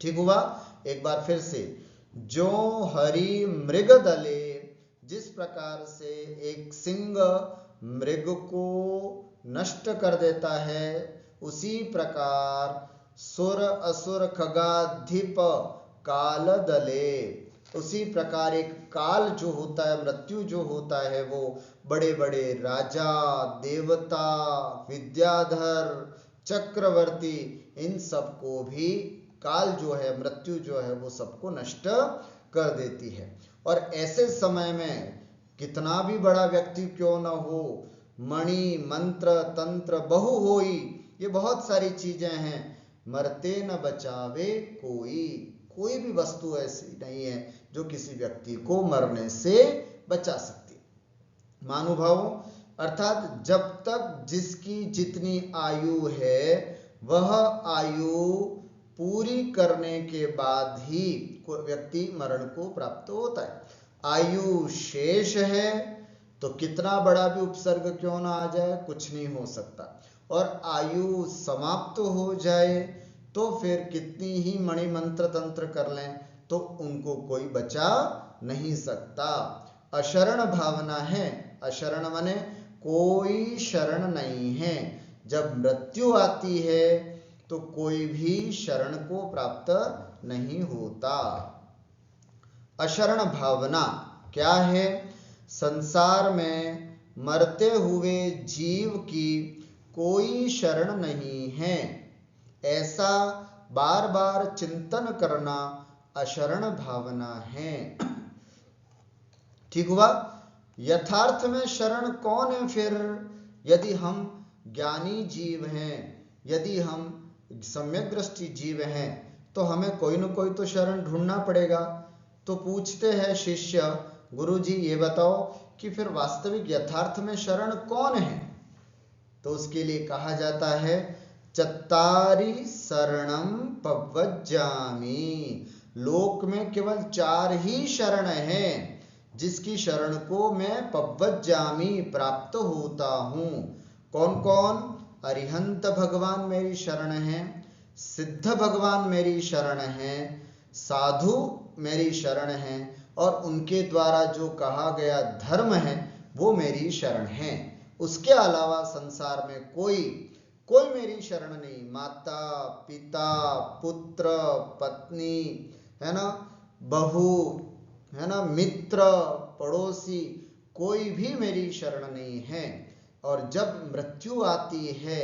ठीक हुआ। एक बार फिर से, जो हरि मृग दले, जिस प्रकार से एक सिंह मृग को नष्ट कर देता है, उसी प्रकार सुर असुर खगाधिप काल दले, उसी प्रकार एक काल जो होता है, मृत्यु जो होता है, वो बड़े बड़े राजा, देवता, विद्याधर, चक्रवर्ती, इन सबको भी काल जो है, मृत्यु जो है, वो सबको नष्ट कर देती है। और ऐसे समय में कितना भी बड़ा व्यक्ति क्यों न हो, मणि मंत्र तंत्र बहु होई, ये बहुत सारी चीजें हैं, मरते न बचावे कोई। कोई भी वस्तु ऐसी नहीं है जो किसी व्यक्ति को मरने से बचा सकती। महानुभावों, अर्थात जब तक जिसकी जितनी आयु है वह आयु पूरी करने के बाद ही व्यक्ति मरण को प्राप्त होता है। आयु शेष है तो कितना बड़ा भी उपसर्ग क्यों ना आ जाए कुछ नहीं हो सकता, और आयु समाप्त हो जाए तो फिर कितनी ही मणि मंत्र तंत्र कर लें तो उनको कोई बचा नहीं सकता। अशरण भावना है, अशरण माने कोई शरण नहीं है। जब मृत्यु आती है तो कोई भी शरण को प्राप्त नहीं होता। अशरण भावना क्या है? संसार में मरते हुए जीव की कोई शरण नहीं है, ऐसा बार बार चिंतन करना अशरण भावना है। ठीक हुआ? यथार्थ में शरण कौन है फिर? यदि हम ज्ञानी जीव हैं, यदि हम सम्यक दृष्टि जीव हैं तो हमें कोई न कोई तो शरण ढूंढना पड़ेगा। तो पूछते हैं शिष्य, गुरुजी ये बताओ कि फिर वास्तविक यथार्थ में शरण कौन है? तो उसके लिए कहा जाता है चत्तारि शरणम पव्वज्जामि। लोक में केवल 4 ही शरण हैं जिसकी शरण को मैं पव्वज्जामि प्राप्त होता हूं। कौन कौन? अरिहंत भगवान मेरी शरण है, सिद्ध भगवान मेरी शरण है, साधु मेरी शरण है, और उनके द्वारा जो कहा गया धर्म है वो मेरी शरण है। उसके अलावा संसार में कोई मेरी शरण नहीं। माता पिता पुत्र पत्नी है ना, बहू है ना, मित्र पड़ोसी, कोई भी मेरी शरण नहीं है। और जब मृत्यु आती है,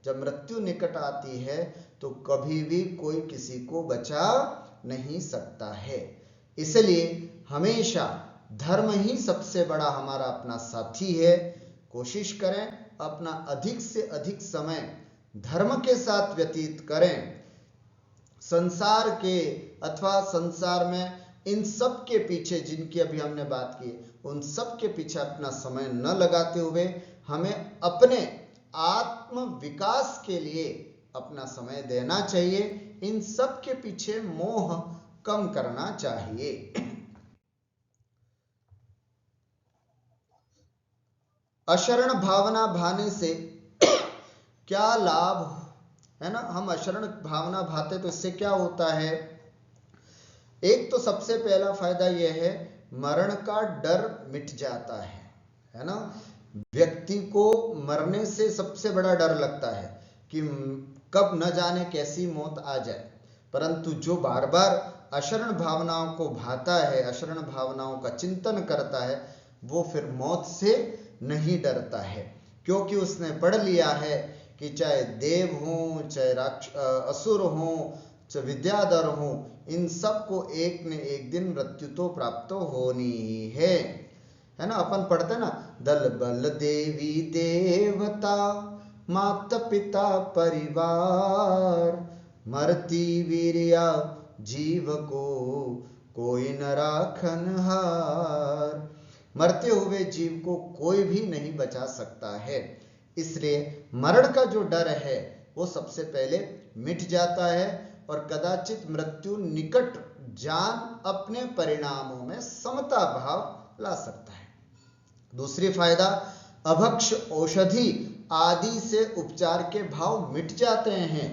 जब मृत्यु निकट आती है तो कभी भी कोई किसी को बचा नहीं सकता है। इसलिए हमेशा धर्म ही सबसे बड़ा हमारा अपना साथी है। कोशिश करें अपना अधिक से अधिक समय धर्म के साथ व्यतीत करें। संसार के अथवा संसार में इन सब के पीछे जिनकी अभी हमने बात की, उन सब के पीछे अपना समय न लगाते हुए हमें अपने आत्म विकास के लिए अपना समय देना चाहिए। इन सब के पीछे मोह कम करना चाहिए। अशरण भावना भाने से क्या लाभ है ना? हम अशरण भावना भाते तो इससे क्या होता है? एक तो सबसे पहला फायदा यह है मरण का डर मिट जाता है ना। व्यक्ति को मरने से सबसे बड़ा डर लगता है कि कब न जाने कैसी मौत आ जाए, परंतु जो बार बार अशरण भावनाओं को भाता है, अशरण भावनाओं का चिंतन करता है, वो फिर मौत से नहीं डरता है, क्योंकि उसने पढ़ लिया है कि चाहे देव हो, चाहे असुर हो, चाहे विद्याधर हो, इन सबको एक न एक दिन मृत्यु तो प्राप्त होनी ही है ना। अपन पढ़ते ना, दल बल देवी देवता माता पिता परिवार, मरती वीरिया जीव को कोई न राखन हार। मरते हुए जीव को कोई भी नहीं बचा सकता है। इसलिए मरण का जो डर है वो सबसे पहले मिट जाता है और कदाचित मृत्यु निकट जान अपने परिणामों में समता भाव ला सकता है। दूसरी फायदा, अभक्ष औषधि आदि से उपचार के भाव मिट जाते हैं।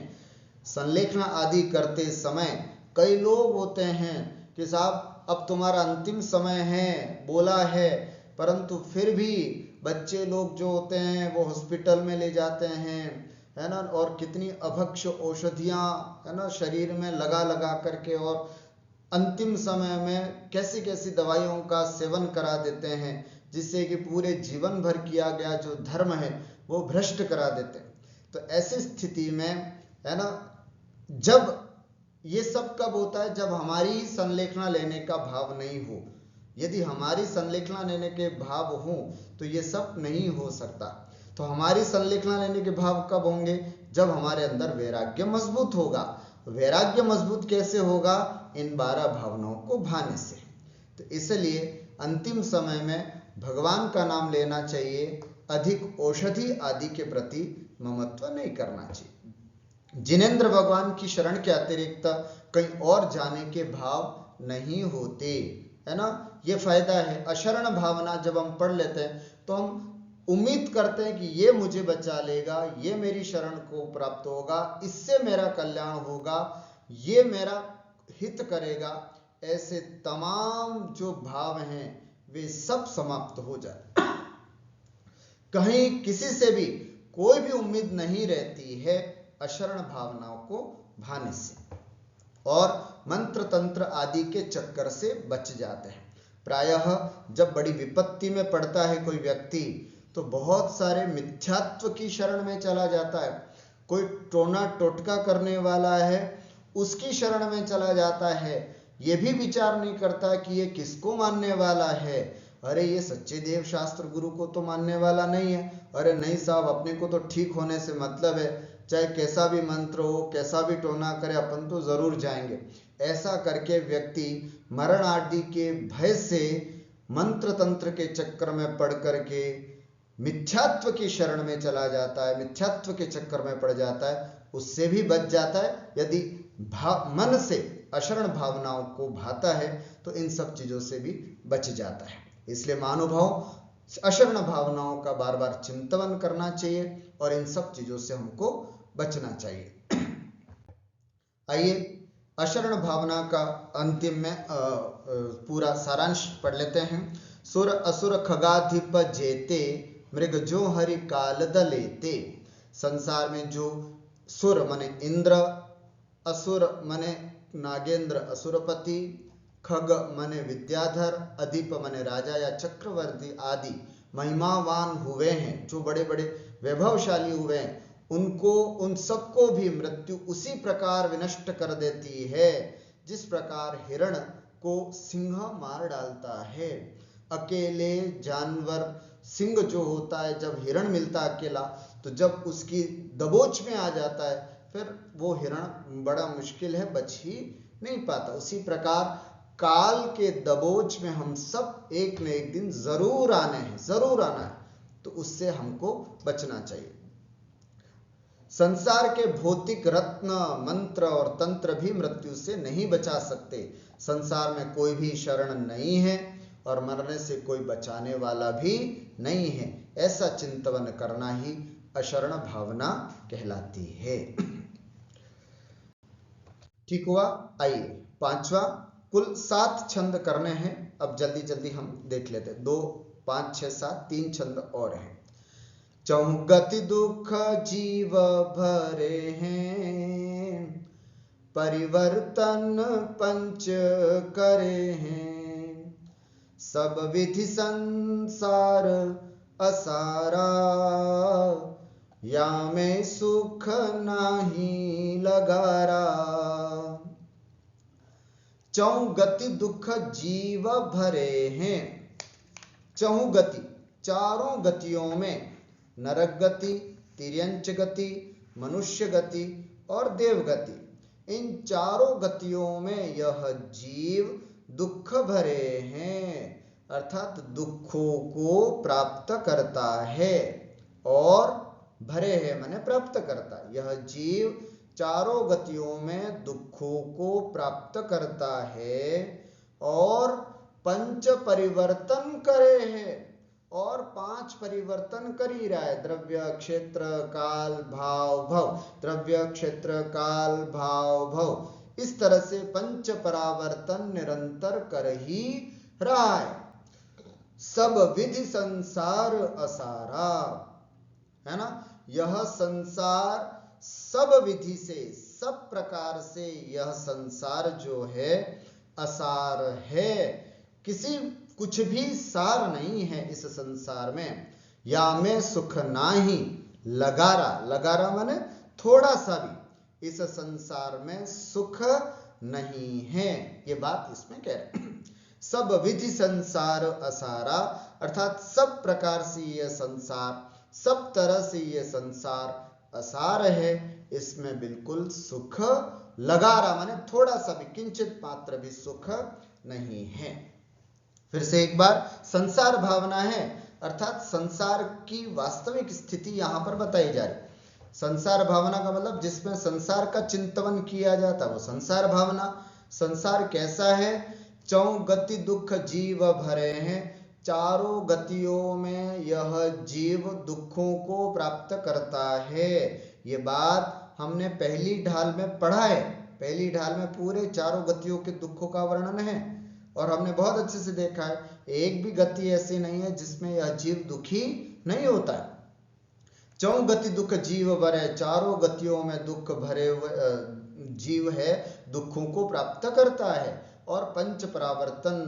संलेखना आदि करते समय कई लोग होते हैं कि साहब अब तुम्हारा अंतिम समय है, बोला है, परंतु फिर भी बच्चे लोग जो होते हैं वो हॉस्पिटल में ले जाते हैं है ना, और कितनी अभक्ष औषधियां है ना शरीर में लगा लगा करके, और अंतिम समय में कैसी कैसी दवाइयों का सेवन करा देते हैं, जिससे कि पूरे जीवन भर किया गया जो धर्म है वो भ्रष्ट करा देते हैं। तो ऐसी स्थिति में है ना, जब ये सब कब होता है? जब हमारी संलेखना लेने का भाव नहीं हो। यदि हमारी संलेखना लेने के भाव हो तो ये सब नहीं हो सकता। तो हमारी संलेखना लेने के भाव कब होंगे? जब हमारे अंदर वैराग्य मजबूत होगा। वैराग्य मजबूत कैसे होगा? इन 12 भावनाओं को भाने से। तो इसलिए अंतिम समय में भगवान का नाम लेना चाहिए, अधिक औषधि आदि के प्रति ममत्व नहीं करना चाहिए। जिनेंद्र भगवान की शरण के अतिरिक्त कहीं और जाने के भाव नहीं होते, है ना। ये फायदा है। अशरण भावना जब हम पढ़ लेते हैं तो हम उम्मीद करते हैं कि ये मुझे बचा लेगा, ये मेरी शरण को प्राप्त होगा, इससे मेरा कल्याण होगा, ये मेरा हित करेगा। ऐसे तमाम जो भाव हैं वे सब समाप्त हो जाए। कहीं किसी से भी कोई भी उम्मीद नहीं रहती है अशरण भावनाओं को भाने से, और मंत्र तंत्र आदि के चक्कर से बच जाते हैं। प्रायः जब बड़ी विपत्ति में पड़ता है कोई व्यक्ति तो बहुत सारे मिथ्यात्व की शरण में चला जाता है। कोई टोना टोटका करने वाला है उसकी शरण में चला जाता है, ये भी विचार नहीं करता कि ये किसको मानने वाला है। अरे ये सच्चे देव शास्त्र गुरु को तो मानने वाला नहीं है। अरे नहीं साहब, अपने को तो ठीक होने से मतलब है, चाहे कैसा भी मंत्र हो, कैसा भी टोना करे, अपन तो जरूर जाएंगे। ऐसा करके व्यक्ति मरण आदि के भय से मंत्र तंत्र के चक्कर में पड़ करके मिथ्यात्व की शरण में चला जाता है, मिथ्यात्व के चक्कर में पड़ जाता है। उससे भी बच जाता है यदि मन से अशरण भावनाओं को भाता है तो इन सब चीजों से भी बच जाता है। इसलिए महानुभाव अशरण भावनाओं का बार बार चिंतन करना चाहिए और इन सब चीजों से हमको बचना चाहिए। आइए अशरण भावना का अंतिम में पूरा सारांश पढ़ लेते हैं। सुर असुर खगाधिप जेते, मृग जो हरि काल दलेते। संसार में जो सुर माने इंद्र, असुर माने नागेंद्र असुरपति, खग माने विद्याधर, अधिप माने राजा या चक्रवर्ती आदि महिमावान हुए हैं, जो बड़े बड़े वैभवशाली हुए हैं, उनको उन सबको भी मृत्यु उसी प्रकार विनष्ट कर देती है जिस प्रकार हिरण को सिंह मार डालता है। अकेले जानवर सिंह जो होता है, जब हिरण मिलता अकेला तो जब उसकी दबोच में आ जाता है फिर वो हिरण बड़ा मुश्किल है, बच ही नहीं पाता। उसी प्रकार काल के दबोच में हम सब एक न एक दिन जरूर आना है, तो उससे हमको बचना चाहिए। संसार के भौतिक रत्न, मंत्र और तंत्र भी मृत्यु से नहीं बचा सकते। संसार में कोई भी शरण नहीं है और मरने से कोई बचाने वाला भी नहीं है। ऐसा चिंतन करना ही अशरण भावना कहलाती है। ठीक हुआ। आइए पांचवा, कुल 7 छंद करने हैं। अब जल्दी जल्दी हम देख लेते हैं। 2, 5, 6, 7 3 छंद और हैं। चौगति दुख जीव भरे हैं, परिवर्तन पंच करे हैं। सब विधि संसार असारा, या में सुख नाही लगारा। चौगति दुख जीव भरे हैं। चहुगति, चारों गतियों में, नरक गति, तिर्यंच गति, मनुष्य गति और देव गति, इन चारों गतियों में यह जीव दुख भरे हैं, अर्थात दुखों को प्राप्त करता है। और भरे हैं माने प्राप्त करता है। यह जीव चारों गतियों में दुखों को प्राप्त करता है और पंच परिवर्तन करे हैं, और 5 परिवर्तन कर ही रहा है। द्रव्य क्षेत्र काल भाव भव, द्रव्य क्षेत्र काल भाव भव, इस तरह से पंच परावर्तन निरंतर कर ही रहा है। सब विधि संसार असारा, है ना। यह संसार सब विधि से, सब प्रकार से यह संसार जो है असार है। कुछ भी सार नहीं है इस संसार में। या में सुख नाही लगारा, लगारा माने थोड़ा सा भी इस संसार में सुख नहीं है, ये बात इसमें कह रहे हैं। सब विधि संसार असारा, अर्थात सब प्रकार से यह संसार, सब तरह से यह संसार असार है, इसमें बिल्कुल सुख लगारा माने थोड़ा सा भी, किंचित मात्र भी सुख नहीं है। फिर से एक बार, संसार भावना है अर्थात संसार की वास्तविक स्थिति यहाँ पर बताई जा रही। संसार भावना का मतलब जिसमें संसार का चिंतन किया जाता है वो संसार भावना। संसार कैसा है? चौ गति दुख जीव भरे हैं, चारों गतियों में यह जीव दुखों को प्राप्त करता है। ये बात हमने पहली ढाल में पढ़ा है। पहली ढाल में पूरे चारों गतियों के दुखों का वर्णन है और हमने बहुत अच्छे से देखा है एक भी गति ऐसी नहीं है जिसमें यह जीव दुखी नहीं होता है। चौ गति दुख जीव भरे, चारों गतियों में दुख भरे जीव है, दुखों को प्राप्त करता है और पंच परावर्तन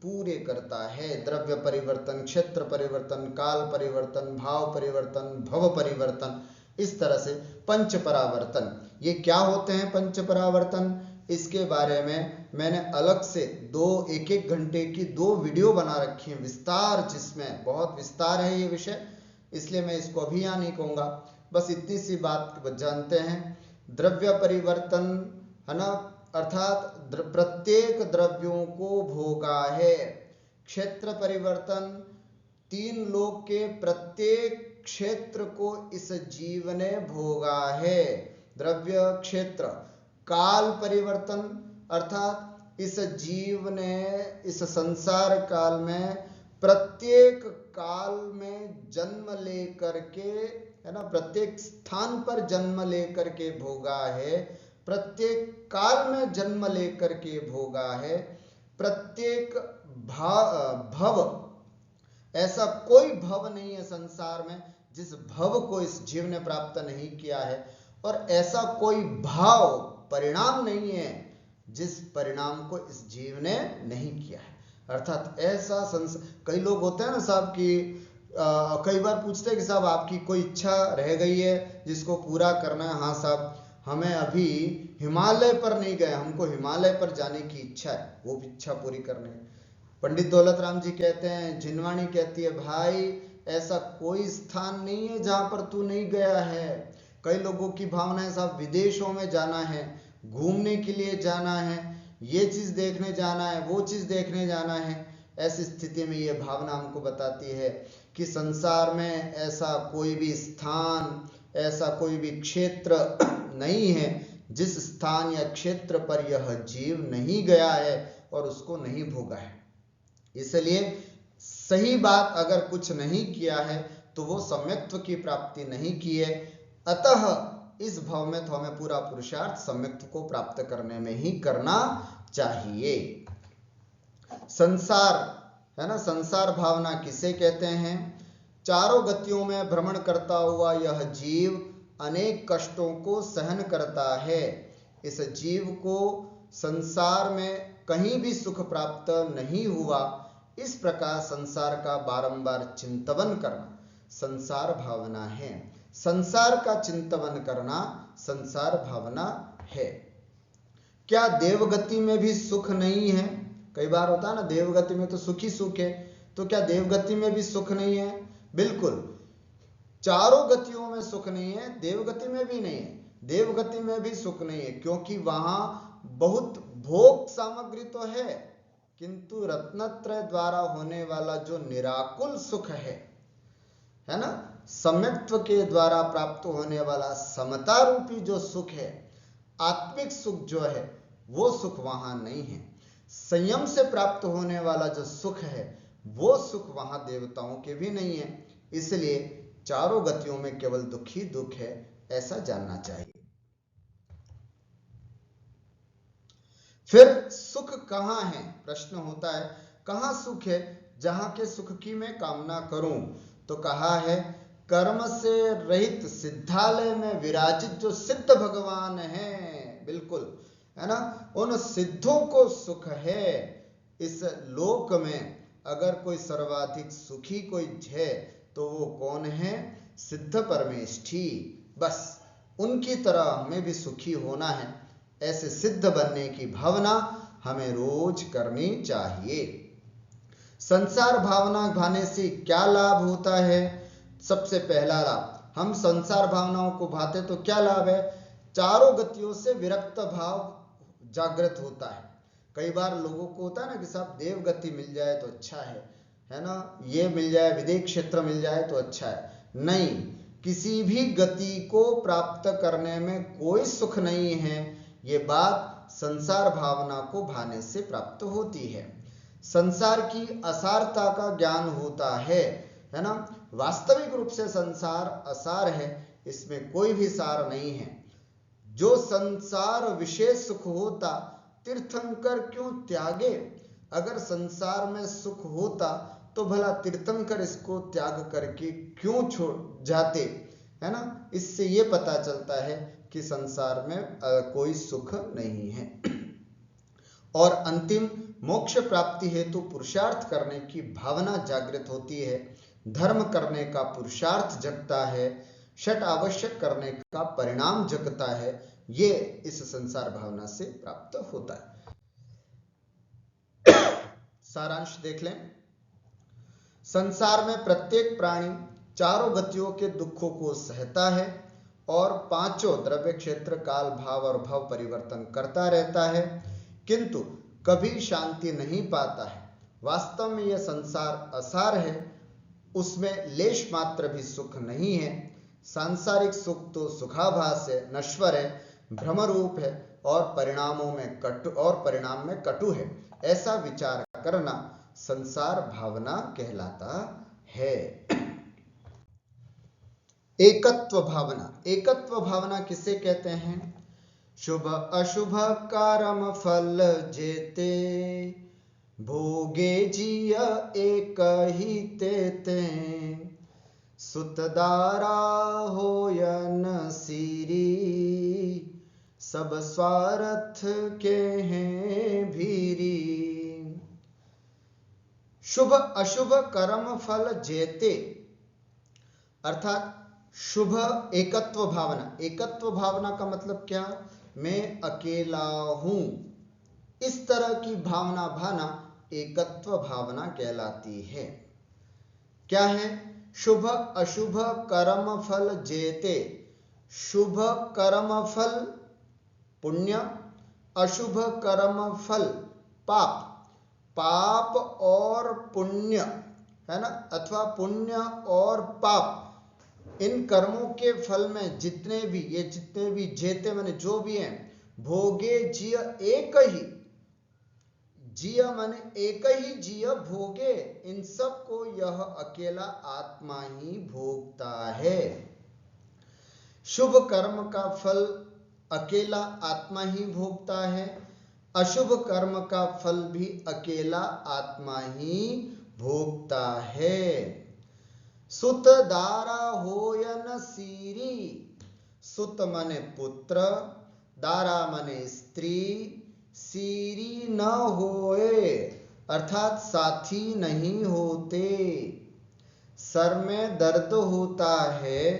पूरे करता है। द्रव्य परिवर्तन, क्षेत्र परिवर्तन, काल परिवर्तन, भाव परिवर्तन, भव परिवर्तन, इस तरह से पंच परावर्तन। ये क्या होते हैं पंच परावर्तन? इसके बारे में मैंने अलग से एक एक घंटे की 2 वीडियो बना रखी हैं विस्तार, जिसमें बहुत विस्तार है ये विषय, इसलिए मैं इसको अभी यहाँ नहीं कहूँगा। बस इतनी सी बात जानते हैं। द्रव्य परिवर्तन है ना, अर्थात प्रत्येक द्रव्यों को भोगा है। क्षेत्र परिवर्तन, 3 लोक के प्रत्येक क्षेत्र को इस जीव ने भोगा है। द्रव्य क्षेत्र। काल परिवर्तन, अर्थात इस जीव ने इस संसार काल में प्रत्येक काल में जन्म लेकर के, है ना, प्रत्येक स्थान पर जन्म लेकर के भोगा है, प्रत्येक काल में जन्म लेकर के भोगा है, प्रत्येक भव, ऐसा कोई भव नहीं है संसार में जिस भव को इस जीव ने प्राप्त नहीं किया है, और ऐसा कोई भाव परिणाम नहीं है जिस परिणाम को इस जीव ने नहीं किया है। अर्थात ऐसा कई लोग होते हैं ना साहब कि कई बार पूछते हैं कि साहब आपकी कोई इच्छा रह गई है जिसको पूरा करना है। हाँ साहब, हमें अभी हिमालय पर नहीं गए, हमको हिमालय पर जाने की इच्छा है, वो भी इच्छा पूरी करनी है। पंडित दौलत राम जी कहते हैं, जिनवाणी कहती है, भाई ऐसा कोई स्थान नहीं है जहां पर तू नहीं गया है। कई लोगों की भावना है साहब विदेशों में जाना है, घूमने के लिए जाना है, ये चीज देखने जाना है, वो चीज देखने जाना है। ऐसी स्थिति में ये भावना हमको बताती है कि संसार में ऐसा कोई भी स्थान, ऐसा कोई भी क्षेत्र नहीं है जिस स्थान या क्षेत्र पर यह जीव नहीं गया है और उसको नहीं भोगा है। इसलिए सही बात अगर कुछ नहीं किया है तो वो सम्यक्त्व की प्राप्ति नहीं की है। अतः इस भाव में तो हमें पूरा पुरुषार्थ सम्यक्त्व को प्राप्त करने में ही करना चाहिए। संसार है ना, संसार भावना किसे कहते हैं? चारों गतियों में भ्रमण करता हुआ यह जीव अनेक कष्टों को सहन करता है। इस जीव को संसार में कहीं भी सुख प्राप्त नहीं हुआ। इस प्रकार संसार का बारंबार चिंतन करना संसार भावना है। संसार का चिंतन करना संसार भावना है। क्या देवगति में भी सुख नहीं है? कई बार होता है ना, देवगति में तो सुख ही सुख है, तो क्या देवगति में भी सुख नहीं है? बिल्कुल, चारों गतियों में सुख नहीं है, देवगति में भी नहीं है। देवगति में भी सुख नहीं है क्योंकि वहां बहुत भोग सामग्री तो है, किंतु रत्नत्रय द्वारा होने वाला जो निराकुल सुख है ना, सम्यक्त्व के द्वारा प्राप्त होने वाला समता रूपी जो सुख है, आत्मिक सुख जो है, वो सुख वहां नहीं है। संयम से प्राप्त होने वाला जो सुख है वो सुख वहां देवताओं के भी नहीं है। इसलिए चारों गतियों में केवल दुख ही दुख है, ऐसा जानना चाहिए। फिर सुख कहां है? प्रश्न होता है कहां सुख है जहां के सुख की मैं कामना करूं? तो कहा है कर्म से रहित सिद्धालय में विराजित जो सिद्ध भगवान है, बिल्कुल है ना, उन सिद्धों को सुख है। इस लोक में अगर कोई सर्वाधिक सुखी कोई है तो वो कौन है? सिद्ध परमेष्ठी। बस उनकी तरह हमें भी सुखी होना है। ऐसे सिद्ध बनने की भावना हमें रोज करनी चाहिए। संसार भावना भाने से क्या लाभ होता है? सबसे पहला लाभ, हम संसार भावनाओं को भाते तो क्या लाभ है? चारों गतियों से विरक्त भाव जागृत होता है। कई बार लोगों को होता है ना कि साहब देव गति मिल जाए तो अच्छा है है ना, ये मिल जाए, विदेह क्षेत्र मिल जाए तो अच्छा है। नहीं, किसी भी गति को प्राप्त करने में कोई सुख नहीं है, ये बात संसार भावना को भाने से प्राप्त होती है। संसार की असारता का ज्ञान होता है ना। वास्तविक रूप से संसार असार है, इसमें कोई भी सार नहीं है। जो संसार विशेष सुख होता, तीर्थंकर क्यों त्यागे? अगर संसार में सुख होता तो भला तीर्थंकर इसको त्याग करके क्यों छोड़ जाते, है ना। इससे ये पता चलता है कि संसार में कोई सुख नहीं है। और अंतिम मोक्ष प्राप्ति हेतु पुरुषार्थ करने की भावना जागृत होती है, धर्म करने का पुरुषार्थ जगता है, षट आवश्यक करने का परिणाम जगता है। ये इस संसार भावना से प्राप्त होता है। सारांश देख लें। संसार में प्रत्येक प्राणी चारों गतियों के दुखों को सहता है और पांचों द्रव्य, क्षेत्र, काल, भाव और भव परिवर्तन करता रहता है, किंतु कभी शांति नहीं पाता है। वास्तव में यह संसार असार है, उसमें लेश मात्र भी सुख नहीं है। सांसारिक सुख तो सुखाभास है, नश्वर है, भ्रमरूप है और परिणाम में कटु है। ऐसा विचार करना संसार भावना कहलाता है। एकत्व भावना। एकत्व भावना किसे कहते हैं? शुभ अशुभ कर्म फल जेते, भोगे जिय एक ही तेते, सुतदारा होयन सीरी, सब स्वार्थ के हैं भीरी। शुभ अशुभ कर्म फल जेते अर्थात शुभ एकत्व भावना। एकत्व भावना का मतलब क्या? मैं अकेला हूं, इस तरह की भावना भाना एकत्व भावना कहलाती है। क्या है? शुभ अशुभ कर्म फल जेते। शुभ कर्म फल पुण्य, अशुभ कर्म फल पाप। पाप और पुण्य, है ना, अथवा पुण्य और पाप, इन कर्मों के फल में जितने भी जेते माने जो भी हैं, भोगे जिय एक ही, जिय माने एक ही जिय, भोगे इन सब को यह अकेला आत्मा ही भोगता है। शुभ कर्म का फल अकेला आत्मा ही भोगता है, अशुभ कर्म का फल भी अकेला आत्मा ही भोगता है। सुत दारा होयन सीरी। सुत मने पुत्र, दारा मने स्त्री, सीरी न होए अर्थात साथी नहीं होते। सर में दर्द होता है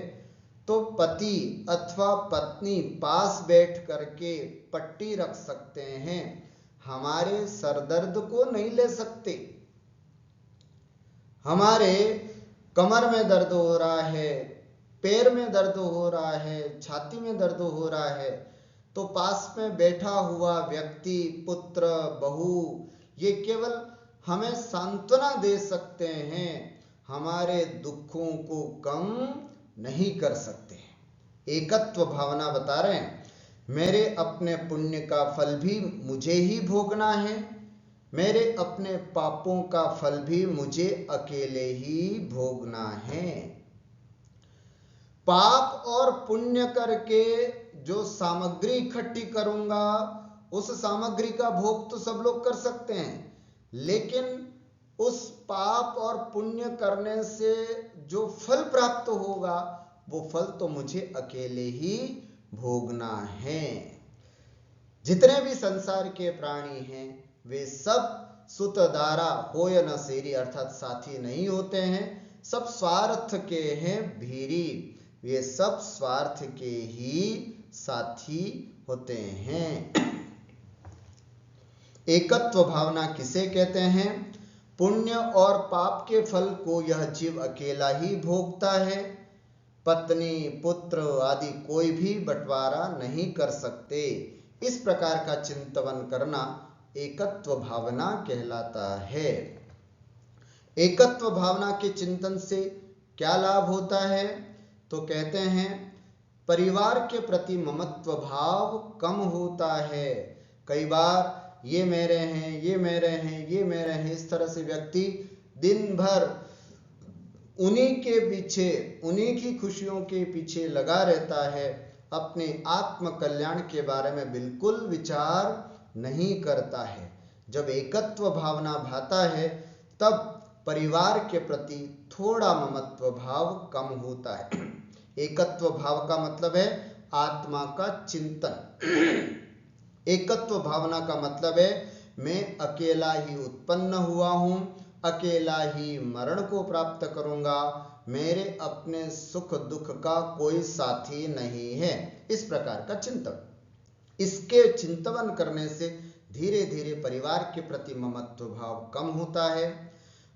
तो पति अथवा पत्नी पास बैठ करके पट्टी रख सकते हैं, हमारे सर दर्द को नहीं ले सकते। हमारे कमर में दर्द हो रहा है, पैर में दर्द हो रहा है, छाती में दर्द हो रहा है, तो पास में बैठा हुआ व्यक्ति, पुत्र, बहू, ये केवल हमें सांत्वना दे सकते हैं, हमारे दुखों को कम नहीं कर सकते। एकत्व भावना बता रहे हैं, मेरे अपने पुण्य का फल भी मुझे ही भोगना है, मेरे अपने पापों का फल भी मुझे अकेले ही भोगना है। पाप और पुण्य करके जो सामग्री इकट्ठी करूंगा, उस सामग्री का भोग तो सब लोग कर सकते हैं, लेकिन उस पाप और पुण्य करने से जो फल प्राप्त होगा, वो फल तो मुझे अकेले ही भोगना है। जितने भी संसार के प्राणी हैं, वे सब सुतदारा होयन सेरी अर्थात साथी नहीं होते हैं, सब स्वार्थ के हैं भीरी, वे सब स्वार्थ के ही साथी होते हैं। एकत्व भावना किसे कहते हैं? पुण्य और पाप के फल को यह जीव अकेला ही भोगता है, पत्नी, पुत्र आदि कोई भी बंटवारा नहीं कर सकते। इस प्रकार का चिंतन करना एकत्व भावना कहलाता है। एकत्व भावना के चिंतन से क्या लाभ होता है? तो कहते हैं परिवार के प्रति ममत्व भाव कम होता है। कई बार ये मेरे हैं, ये मेरे हैं, ये मेरे हैं, इस तरह से व्यक्ति दिन भर उन्हीं के पीछे, उन्हीं की खुशियों के पीछे लगा रहता है, अपने आत्म कल्याण के बारे में बिल्कुल विचार नहीं करता है। जब एकत्व भावना भाता है तब परिवार के प्रति थोड़ा ममत्व भाव कम होता है। एकत्व भाव का मतलब है आत्मा का चिंतन। एकत्व भावना का मतलब है मैं अकेला ही उत्पन्न हुआ हूं, अकेला ही मरण को प्राप्त करूंगा, मेरे अपने सुख दुख का कोई साथी नहीं है, इस प्रकार का चिंतन। इसके चिंतन करने से धीरे धीरे परिवार के प्रति ममत्व भाव कम होता है।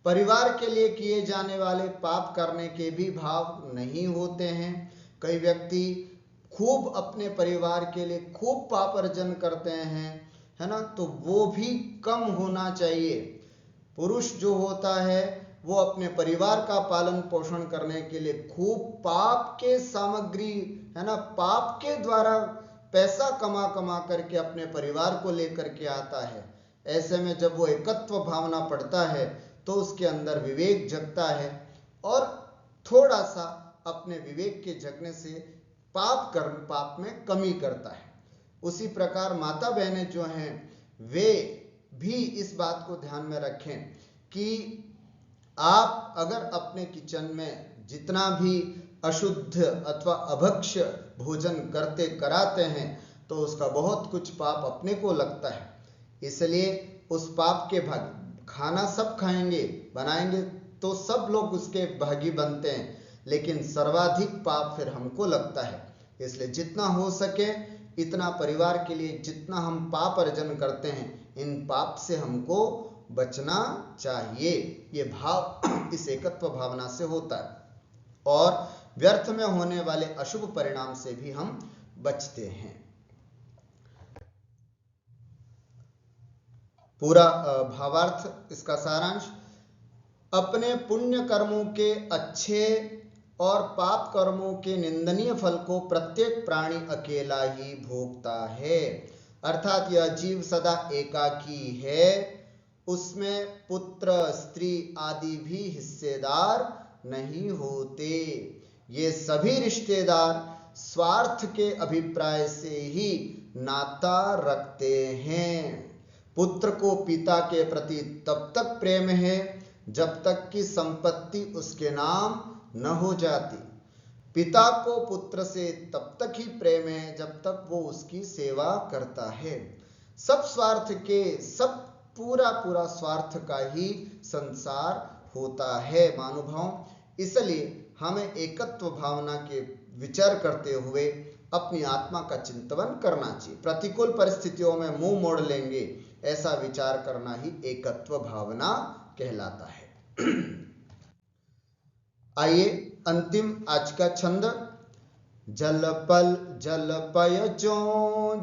परिवार के लिए किए जाने वाले पाप करने के भी भाव नहीं होते हैं। कई व्यक्ति खूब अपने परिवार के लिए खूब पाप अर्जन करते हैं, है ना, तो वो भी कम होना चाहिए। पुरुष जो होता है वो अपने परिवार का पालन पोषण करने के लिए खूब पाप के सामग्री, है ना, पाप के द्वारा पैसा कमा कमा करके अपने परिवार को लेकर के आता है। ऐसे में जब वो एकत्व भावना पड़ता है तो उसके अंदर विवेक जगता है और थोड़ा सा अपने विवेक के जगने से पाप में कमी करता है। उसी प्रकार माता बहनें जो हैं वे भी इस बात को ध्यान में रखें कि आप अगर अपने किचन में जितना भी अशुद्ध अथवा अभक्ष्य भोजन करते कराते हैं तो उसका बहुत कुछ पाप अपने को लगता है। इसलिए उस पाप के भागी, खाना सब खाएंगे बनाएंगे तो सब लोग उसके भागी बनते हैं, लेकिन सर्वाधिक पाप फिर हमको लगता है। इसलिए जितना हो सके इतना परिवार के लिए जितना हम पाप अर्जन करते हैं, इन पाप से हमको बचना चाहिए। ये भाव इस एकत्व भावना से होता है और व्यर्थ में होने वाले अशुभ परिणाम से भी हम बचते हैं। पूरा भावार्थ, इसका सारांश, अपने पुण्य कर्मों के अच्छे और पाप कर्मों के निंदनीय फल को प्रत्येक प्राणी अकेला ही भोगता है। अर्थात यह जीव सदा एकाकी है, उसमें पुत्र स्त्री आदि भी हिस्सेदार नहीं होते। ये सभी रिश्तेदार स्वार्थ के अभिप्राय से ही नाता रखते हैं। पुत्र को पिता के प्रति तब तक प्रेम है जब तक कि संपत्ति उसके नाम न हो जाती। पिता को पुत्र से तब तक ही प्रेम है जब तक वो उसकी सेवा करता है। सब स्वार्थ के, सब पूरा स्वार्थ का ही संसार होता है मानुभाव। इसलिए हमें एकत्व भावना के विचार करते हुए अपनी आत्मा का चिंतन करना चाहिए। प्रतिकूल परिस्थितियों में मुंह मोड़ लेंगे ऐसा विचार करना ही एकत्व भावना कहलाता है। आइए अंतिम आज का छंद। जल पल जल पय जो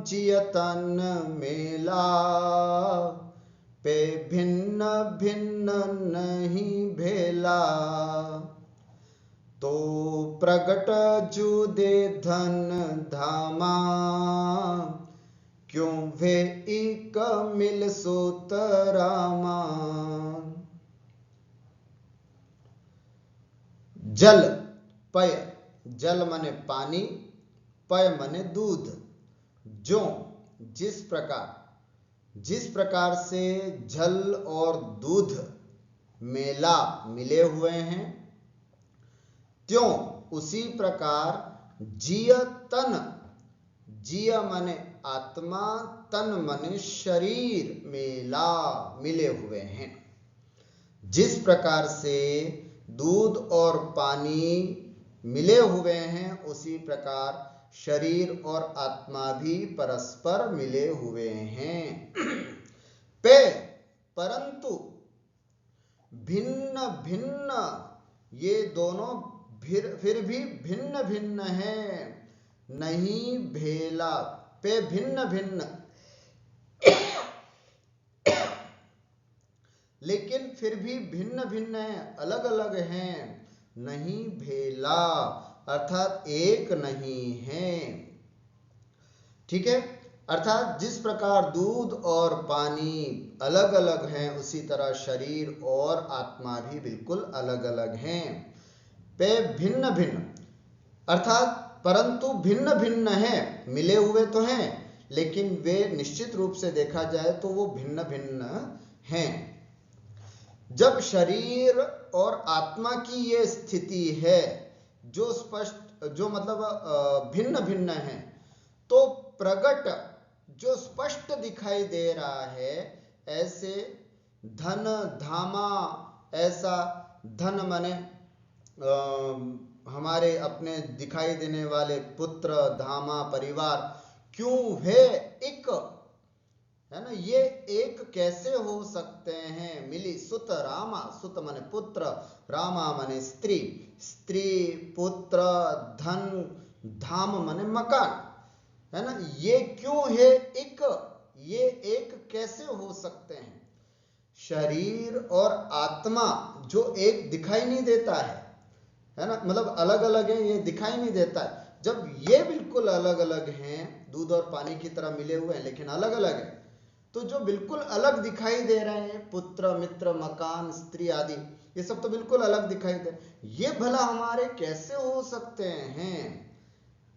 जियतन मेला, पे भिन्न भिन्न नहीं भेला, तो प्रगट जुदे धन धामा, क्यों वे एक मिल सोत रामा। जल पय, जल माने पानी, पय माने दूध। जो, जिस प्रकार से जल और दूध मेला मिले हुए हैं, त्यों उसी प्रकार जिय तन, जिय माने आत्मा, तन माने शरीर, मेला मिले हुए हैं। जिस प्रकार से दूध और पानी मिले हुए हैं उसी प्रकार शरीर और आत्मा भी परस्पर मिले हुए हैं। पे, परंतु भिन्न भिन्न, ये दोनों फिर भी भिन्न भिन्न हैं, नहीं भेला। पे भिन्न भिन्न लेकिन फिर भी भिन्न भिन्न हैं, अलग अलग हैं, नहीं भेला अर्थात एक नहीं है। ठीक है, अर्थात जिस प्रकार दूध और पानी अलग अलग हैं, उसी तरह शरीर और आत्मा भी बिल्कुल अलग अलग हैं। पे भिन्न भिन्न अर्थात परंतु भिन्न भिन्न हैं, मिले हुए तो हैं लेकिन वे निश्चित रूप से देखा जाए तो वो भिन्न भिन्न हैं। जब शरीर और आत्मा की ये स्थिति है जो स्पष्ट, जो मतलब भिन्न भिन्न है, तो प्रगट जो स्पष्ट दिखाई दे रहा है, ऐसे धन धामा, ऐसा धन माने हमारे अपने दिखाई देने वाले पुत्र, धामा, परिवार, क्यों है एक, है ना, ये एक कैसे हो सकते हैं। मिली सुत रामा, सुत माने पुत्र, रामा माने स्त्री, स्त्री पुत्र, धन, धाम माने मकान, है ना, ये क्यों है एक, ये एक कैसे हो सकते हैं। शरीर और आत्मा जो एक दिखाई नहीं देता है ना, मतलब अलग अलग है, ये दिखाई नहीं देता है। जब ये बिल्कुल अलग अलग हैं, दूध और पानी की तरह मिले हुए हैं लेकिन अलग अलग है, तो जो बिल्कुल अलग दिखाई दे रहे हैं, पुत्र, मित्र, मकान, स्त्री आदि, ये सब तो बिल्कुल अलग दिखाई दे, ये भला हमारे कैसे हो सकते हैं,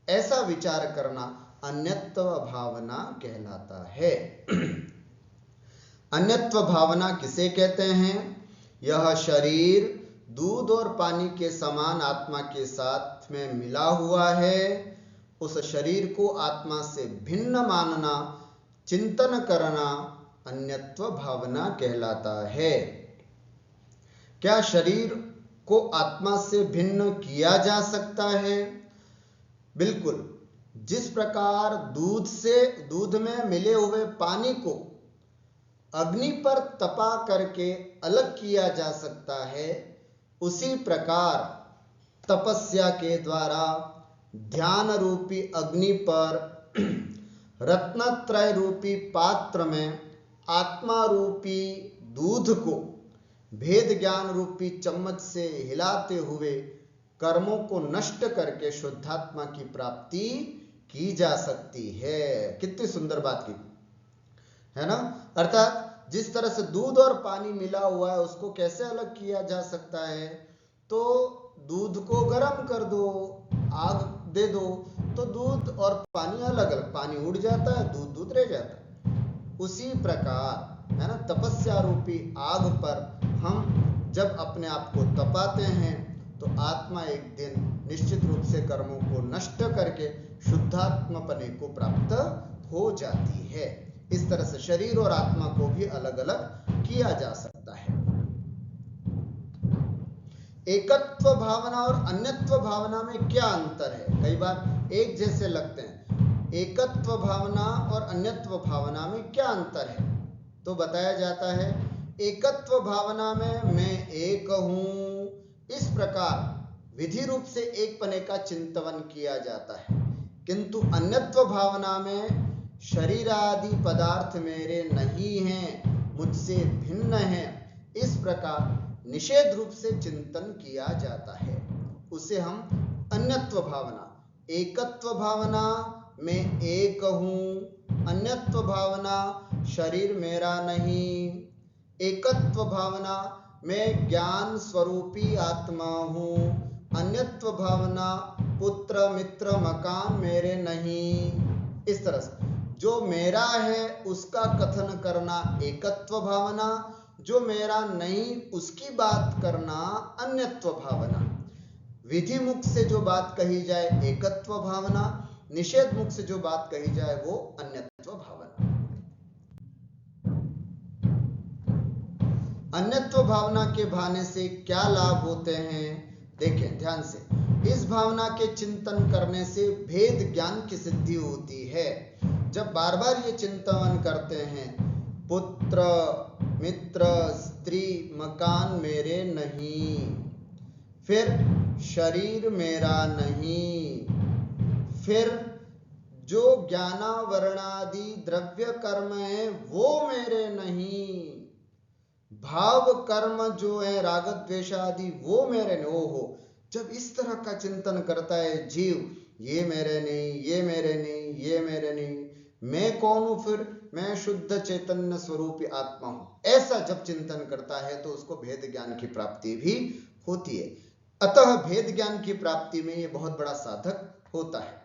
ऐसा विचार करना अन्यत्व भावना कहलाता है। अन्यत्व भावना किसे कहते हैं? यह शरीर दूध और पानी के समान आत्मा के साथ में मिला हुआ है, उस शरीर को आत्मा से भिन्न मानना, चिंतन करना अन्यत्व भावना कहलाता है। क्या शरीर को आत्मा से भिन्न किया जा सकता है? बिल्कुल। जिस प्रकार दूध में मिले हुए पानी को अग्नि पर तपा करके अलग किया जा सकता है, उसी प्रकार तपस्या के द्वारा ध्यान रूपी अग्नि पर रत्नत्रय रूपी पात्र में आत्मा रूपी दूध को भेद ज्ञान रूपी चम्मच से हिलाते हुए कर्मों को नष्ट करके शुद्धात्मा की प्राप्ति की जा सकती है। कितनी सुंदर बात की, है ना। अर्थात जिस तरह से दूध और पानी मिला हुआ है, उसको कैसे अलग किया जा सकता है? तो दूध को गर्म कर दो, आग दे दो, तो दूध और पानी अलग अलग, पानी उड़ जाता है, दूध दूध रह जाता है। उसी प्रकार, है ना, तपस्या रूपी आग पर हम जब अपने आप को तपाते हैं तो आत्मा एक दिन निश्चित रूप से कर्मों को नष्ट करके शुद्धात्मपने को प्राप्त हो जाती है। इस तरह से शरीर और आत्मा को भी अलग अलग किया जा सकता है। एकत्व भावना और अन्यत्व भावना में क्या अंतर है? कई बार एक जैसे लगते हैं। एकत्व भावना और अन्यत्व भावना में क्या अंतर है? तो बताया जाता है, एकत्व भावना में मैं एक हूं, इस प्रकार विधि रूप से एक पने का चिंतन किया जाता है। किंतु अन्यत्व भावना में शरीर आदि पदार्थ मेरे नहीं हैं, मुझसे भिन्न हैं, इस प्रकार निषेध रूप से चिंतन किया जाता है। उसे हम अन्यत्व भावना, एकत्व भावना में एक हूं, अन्यत्व भावना शरीर मेरा नहीं, एकत्व भावना मैं ज्ञान स्वरूपी आत्मा हूं, अन्यत्व भावना पुत्र, मित्र, मकान मेरे नहीं। इस तरह से जो मेरा है उसका कथन करना एकत्व भावना, जो मेरा नहीं उसकी बात करना अन्यत्व भावना। विधि मुख से जो बात कही जाए एकत्व भावना, निषेध मुख से जो बात कही जाए वो अन्यत्व भावना। अन्यत्व भावना के भाने से क्या लाभ होते हैं? देखें ध्यान से। इस भावना के चिंतन करने से भेद ज्ञान की सिद्धि होती है। जब बार बार ये चिंतन करते हैं, पुत्र, मित्र, स्त्री, मकान मेरे नहीं, फिर शरीर मेरा नहीं, फिर जो ज्ञानावरणादि द्रव्य कर्म है वो मेरे नहीं, भाव कर्म जो है राग द्वेष आदि वो मेरे नहीं। हो जब इस तरह का चिंतन करता है जीव, ये मेरे नहीं, ये मेरे नहीं, ये मेरे नहीं, मैं कौन हूं फिर, मैं शुद्ध चैतन्य स्वरूपी आत्मा हूं, ऐसा जब चिंतन करता है तो उसको भेद ज्ञान की प्राप्ति भी होती है। अतः भेद ज्ञान की प्राप्ति में ये बहुत बड़ा साधक होता है।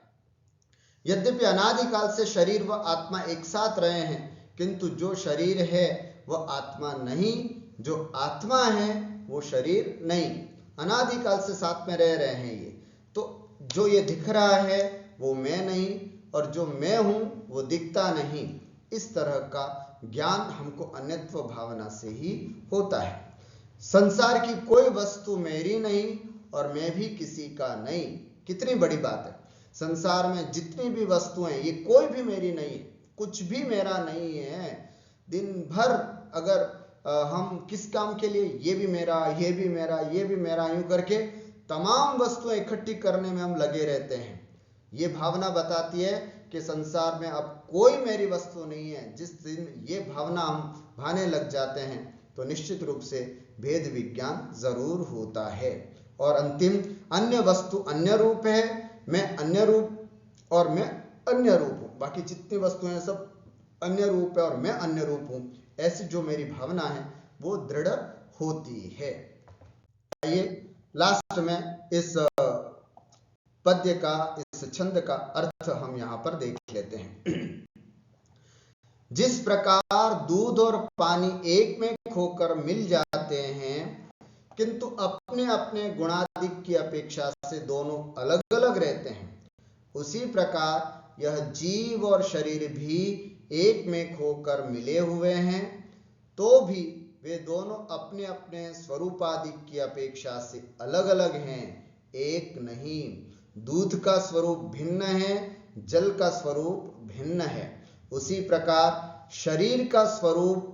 यद्यपि अनादिकाल से शरीर व आत्मा एक साथ रहे हैं, किंतु जो शरीर है वह आत्मा नहीं, जो आत्मा है वो शरीर नहीं। अनादिकाल से साथ में रह रहे हैं ये, तो जो ये दिख रहा है वो मैं नहीं, और जो मैं हूं वो दिखता नहीं। इस तरह का ज्ञान हमको अन्यत्व भावना से ही होता है। संसार की कोई वस्तु मेरी नहीं और मैं भी किसी का नहीं। कितनी बड़ी बात है। संसार में जितनी भी वस्तुएं, ये कोई भी मेरी नहीं है, कुछ भी मेरा नहीं है। दिन भर अगर हम किस काम के लिए, ये भी मेरा, ये भी मेरा, ये भी मेरा, यूं करके तमाम वस्तुएं इकट्ठी करने में हम लगे रहते हैं। ये भावना बताती है कि संसार में अब कोई मेरी वस्तु नहीं है। जिस दिन ये भावना हम भाने लग जाते हैं तो निश्चित रूप से भेद विज्ञान जरूर होता है। और अंतिम, अन्य वस्तु अन्य रूप है, मैं अन्य रूप और मैं अन्य रूप हूं। बाकी जितनी वस्तुएं हैं सब अन्य रूप है और मैं अन्य रूप हूं। ऐसी जो मेरी भावना है वो दृढ़ होती है। आइए लास्ट में इस पद्य का, इस छंद का अर्थ हम यहां पर देख लेते हैं। जिस प्रकार दूध और पानी एक में खोकर मिल जाते हैं, किंतु अपने अपने गुणादिक की अपेक्षा से दोनों अलग अलग रहते हैं, उसी प्रकार यह जीव और शरीर भी एक में खोकर मिले हुए हैं, तो भी वे दोनों अपने अपने स्वरूपादिक की अपेक्षा से अलग अलग हैं, एक नहीं। दूध का स्वरूप भिन्न है, जल का स्वरूप भिन्न है। उसी प्रकार शरीर का स्वरूप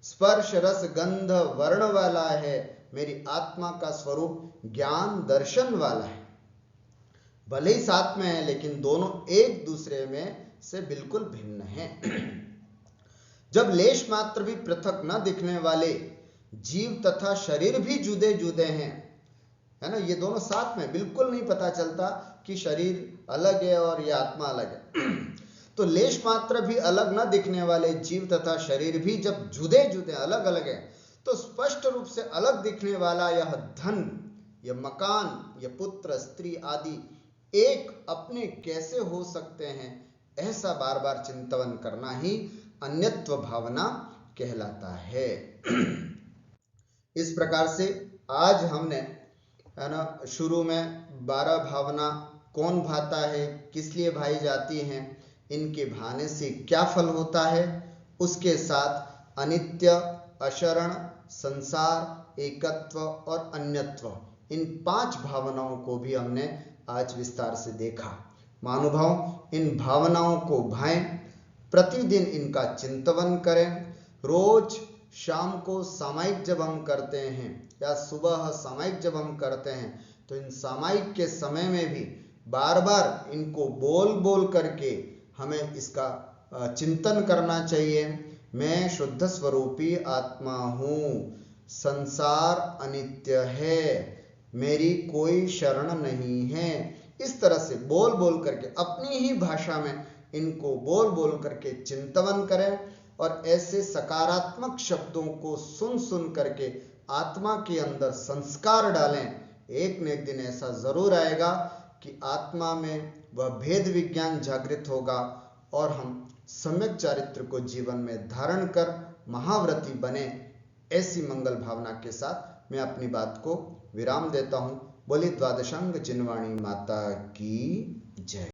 स्पर्श रस गंध वर्ण वाला है, मेरी आत्मा का स्वरूप ज्ञान दर्शन वाला है। भले ही साथ में है लेकिन दोनों एक दूसरे में से बिल्कुल भिन्न हैं। जब लेश मात्र भी पृथक न दिखने वाले जीव तथा शरीर भी जुदे जुदे हैं, है ना, ये दोनों साथ में, बिल्कुल नहीं पता चलता कि शरीर अलग है और ये आत्मा अलग है। तो लेश मात्र भी अलग न दिखने वाले जीव तथा शरीर भी जब जुदे जुदे अलग अलग है, तो स्पष्ट रूप से अलग दिखने वाला यह धन, यह मकान, यह पुत्र स्त्री आदि एक अपने कैसे हो सकते हैं, ऐसा बार बार चिंतन करना ही अन्यत्व भावना कहलाता है। इस प्रकार से आज हमने, है ना, शुरू में 12 भावना कौन भाता है, किस लिए भाई जाती हैं, इनके भाने से क्या फल होता है, उसके साथ अनित्य, अशरण, संसार, एकत्व और अन्यत्व, इन 5 भावनाओं को भी हमने आज विस्तार से देखा। महानुभाव, इन भावनाओं को भाएं, प्रतिदिन इनका चिंतन करें। रोज शाम को सामायिक जब हम करते हैं या सुबह सामायिक जब हम करते हैं, तो इन सामायिक के समय में भी बार बार इनको बोल बोल करके हमें इसका चिंतन करना चाहिए। मैं शुद्ध स्वरूपी आत्मा हूँ, संसार अनित्य है, मेरी कोई शरण नहीं है। इस तरह से बोल बोल करके अपनी ही भाषा में इनको बोल बोल करके चिंतन करें, और ऐसे सकारात्मक शब्दों को सुन सुन करके आत्मा के अंदर संस्कार डालें। एक न एक दिन ऐसा जरूर आएगा कि आत्मा में वह भेद विज्ञान जागृत होगा और हम सम्यक चारित्र को जीवन में धारण कर महाव्रती बने। ऐसी मंगल भावना के साथ मैं अपनी बात को विराम देता हूं। बोली द्वादशांग जिनवाणी माता की जय।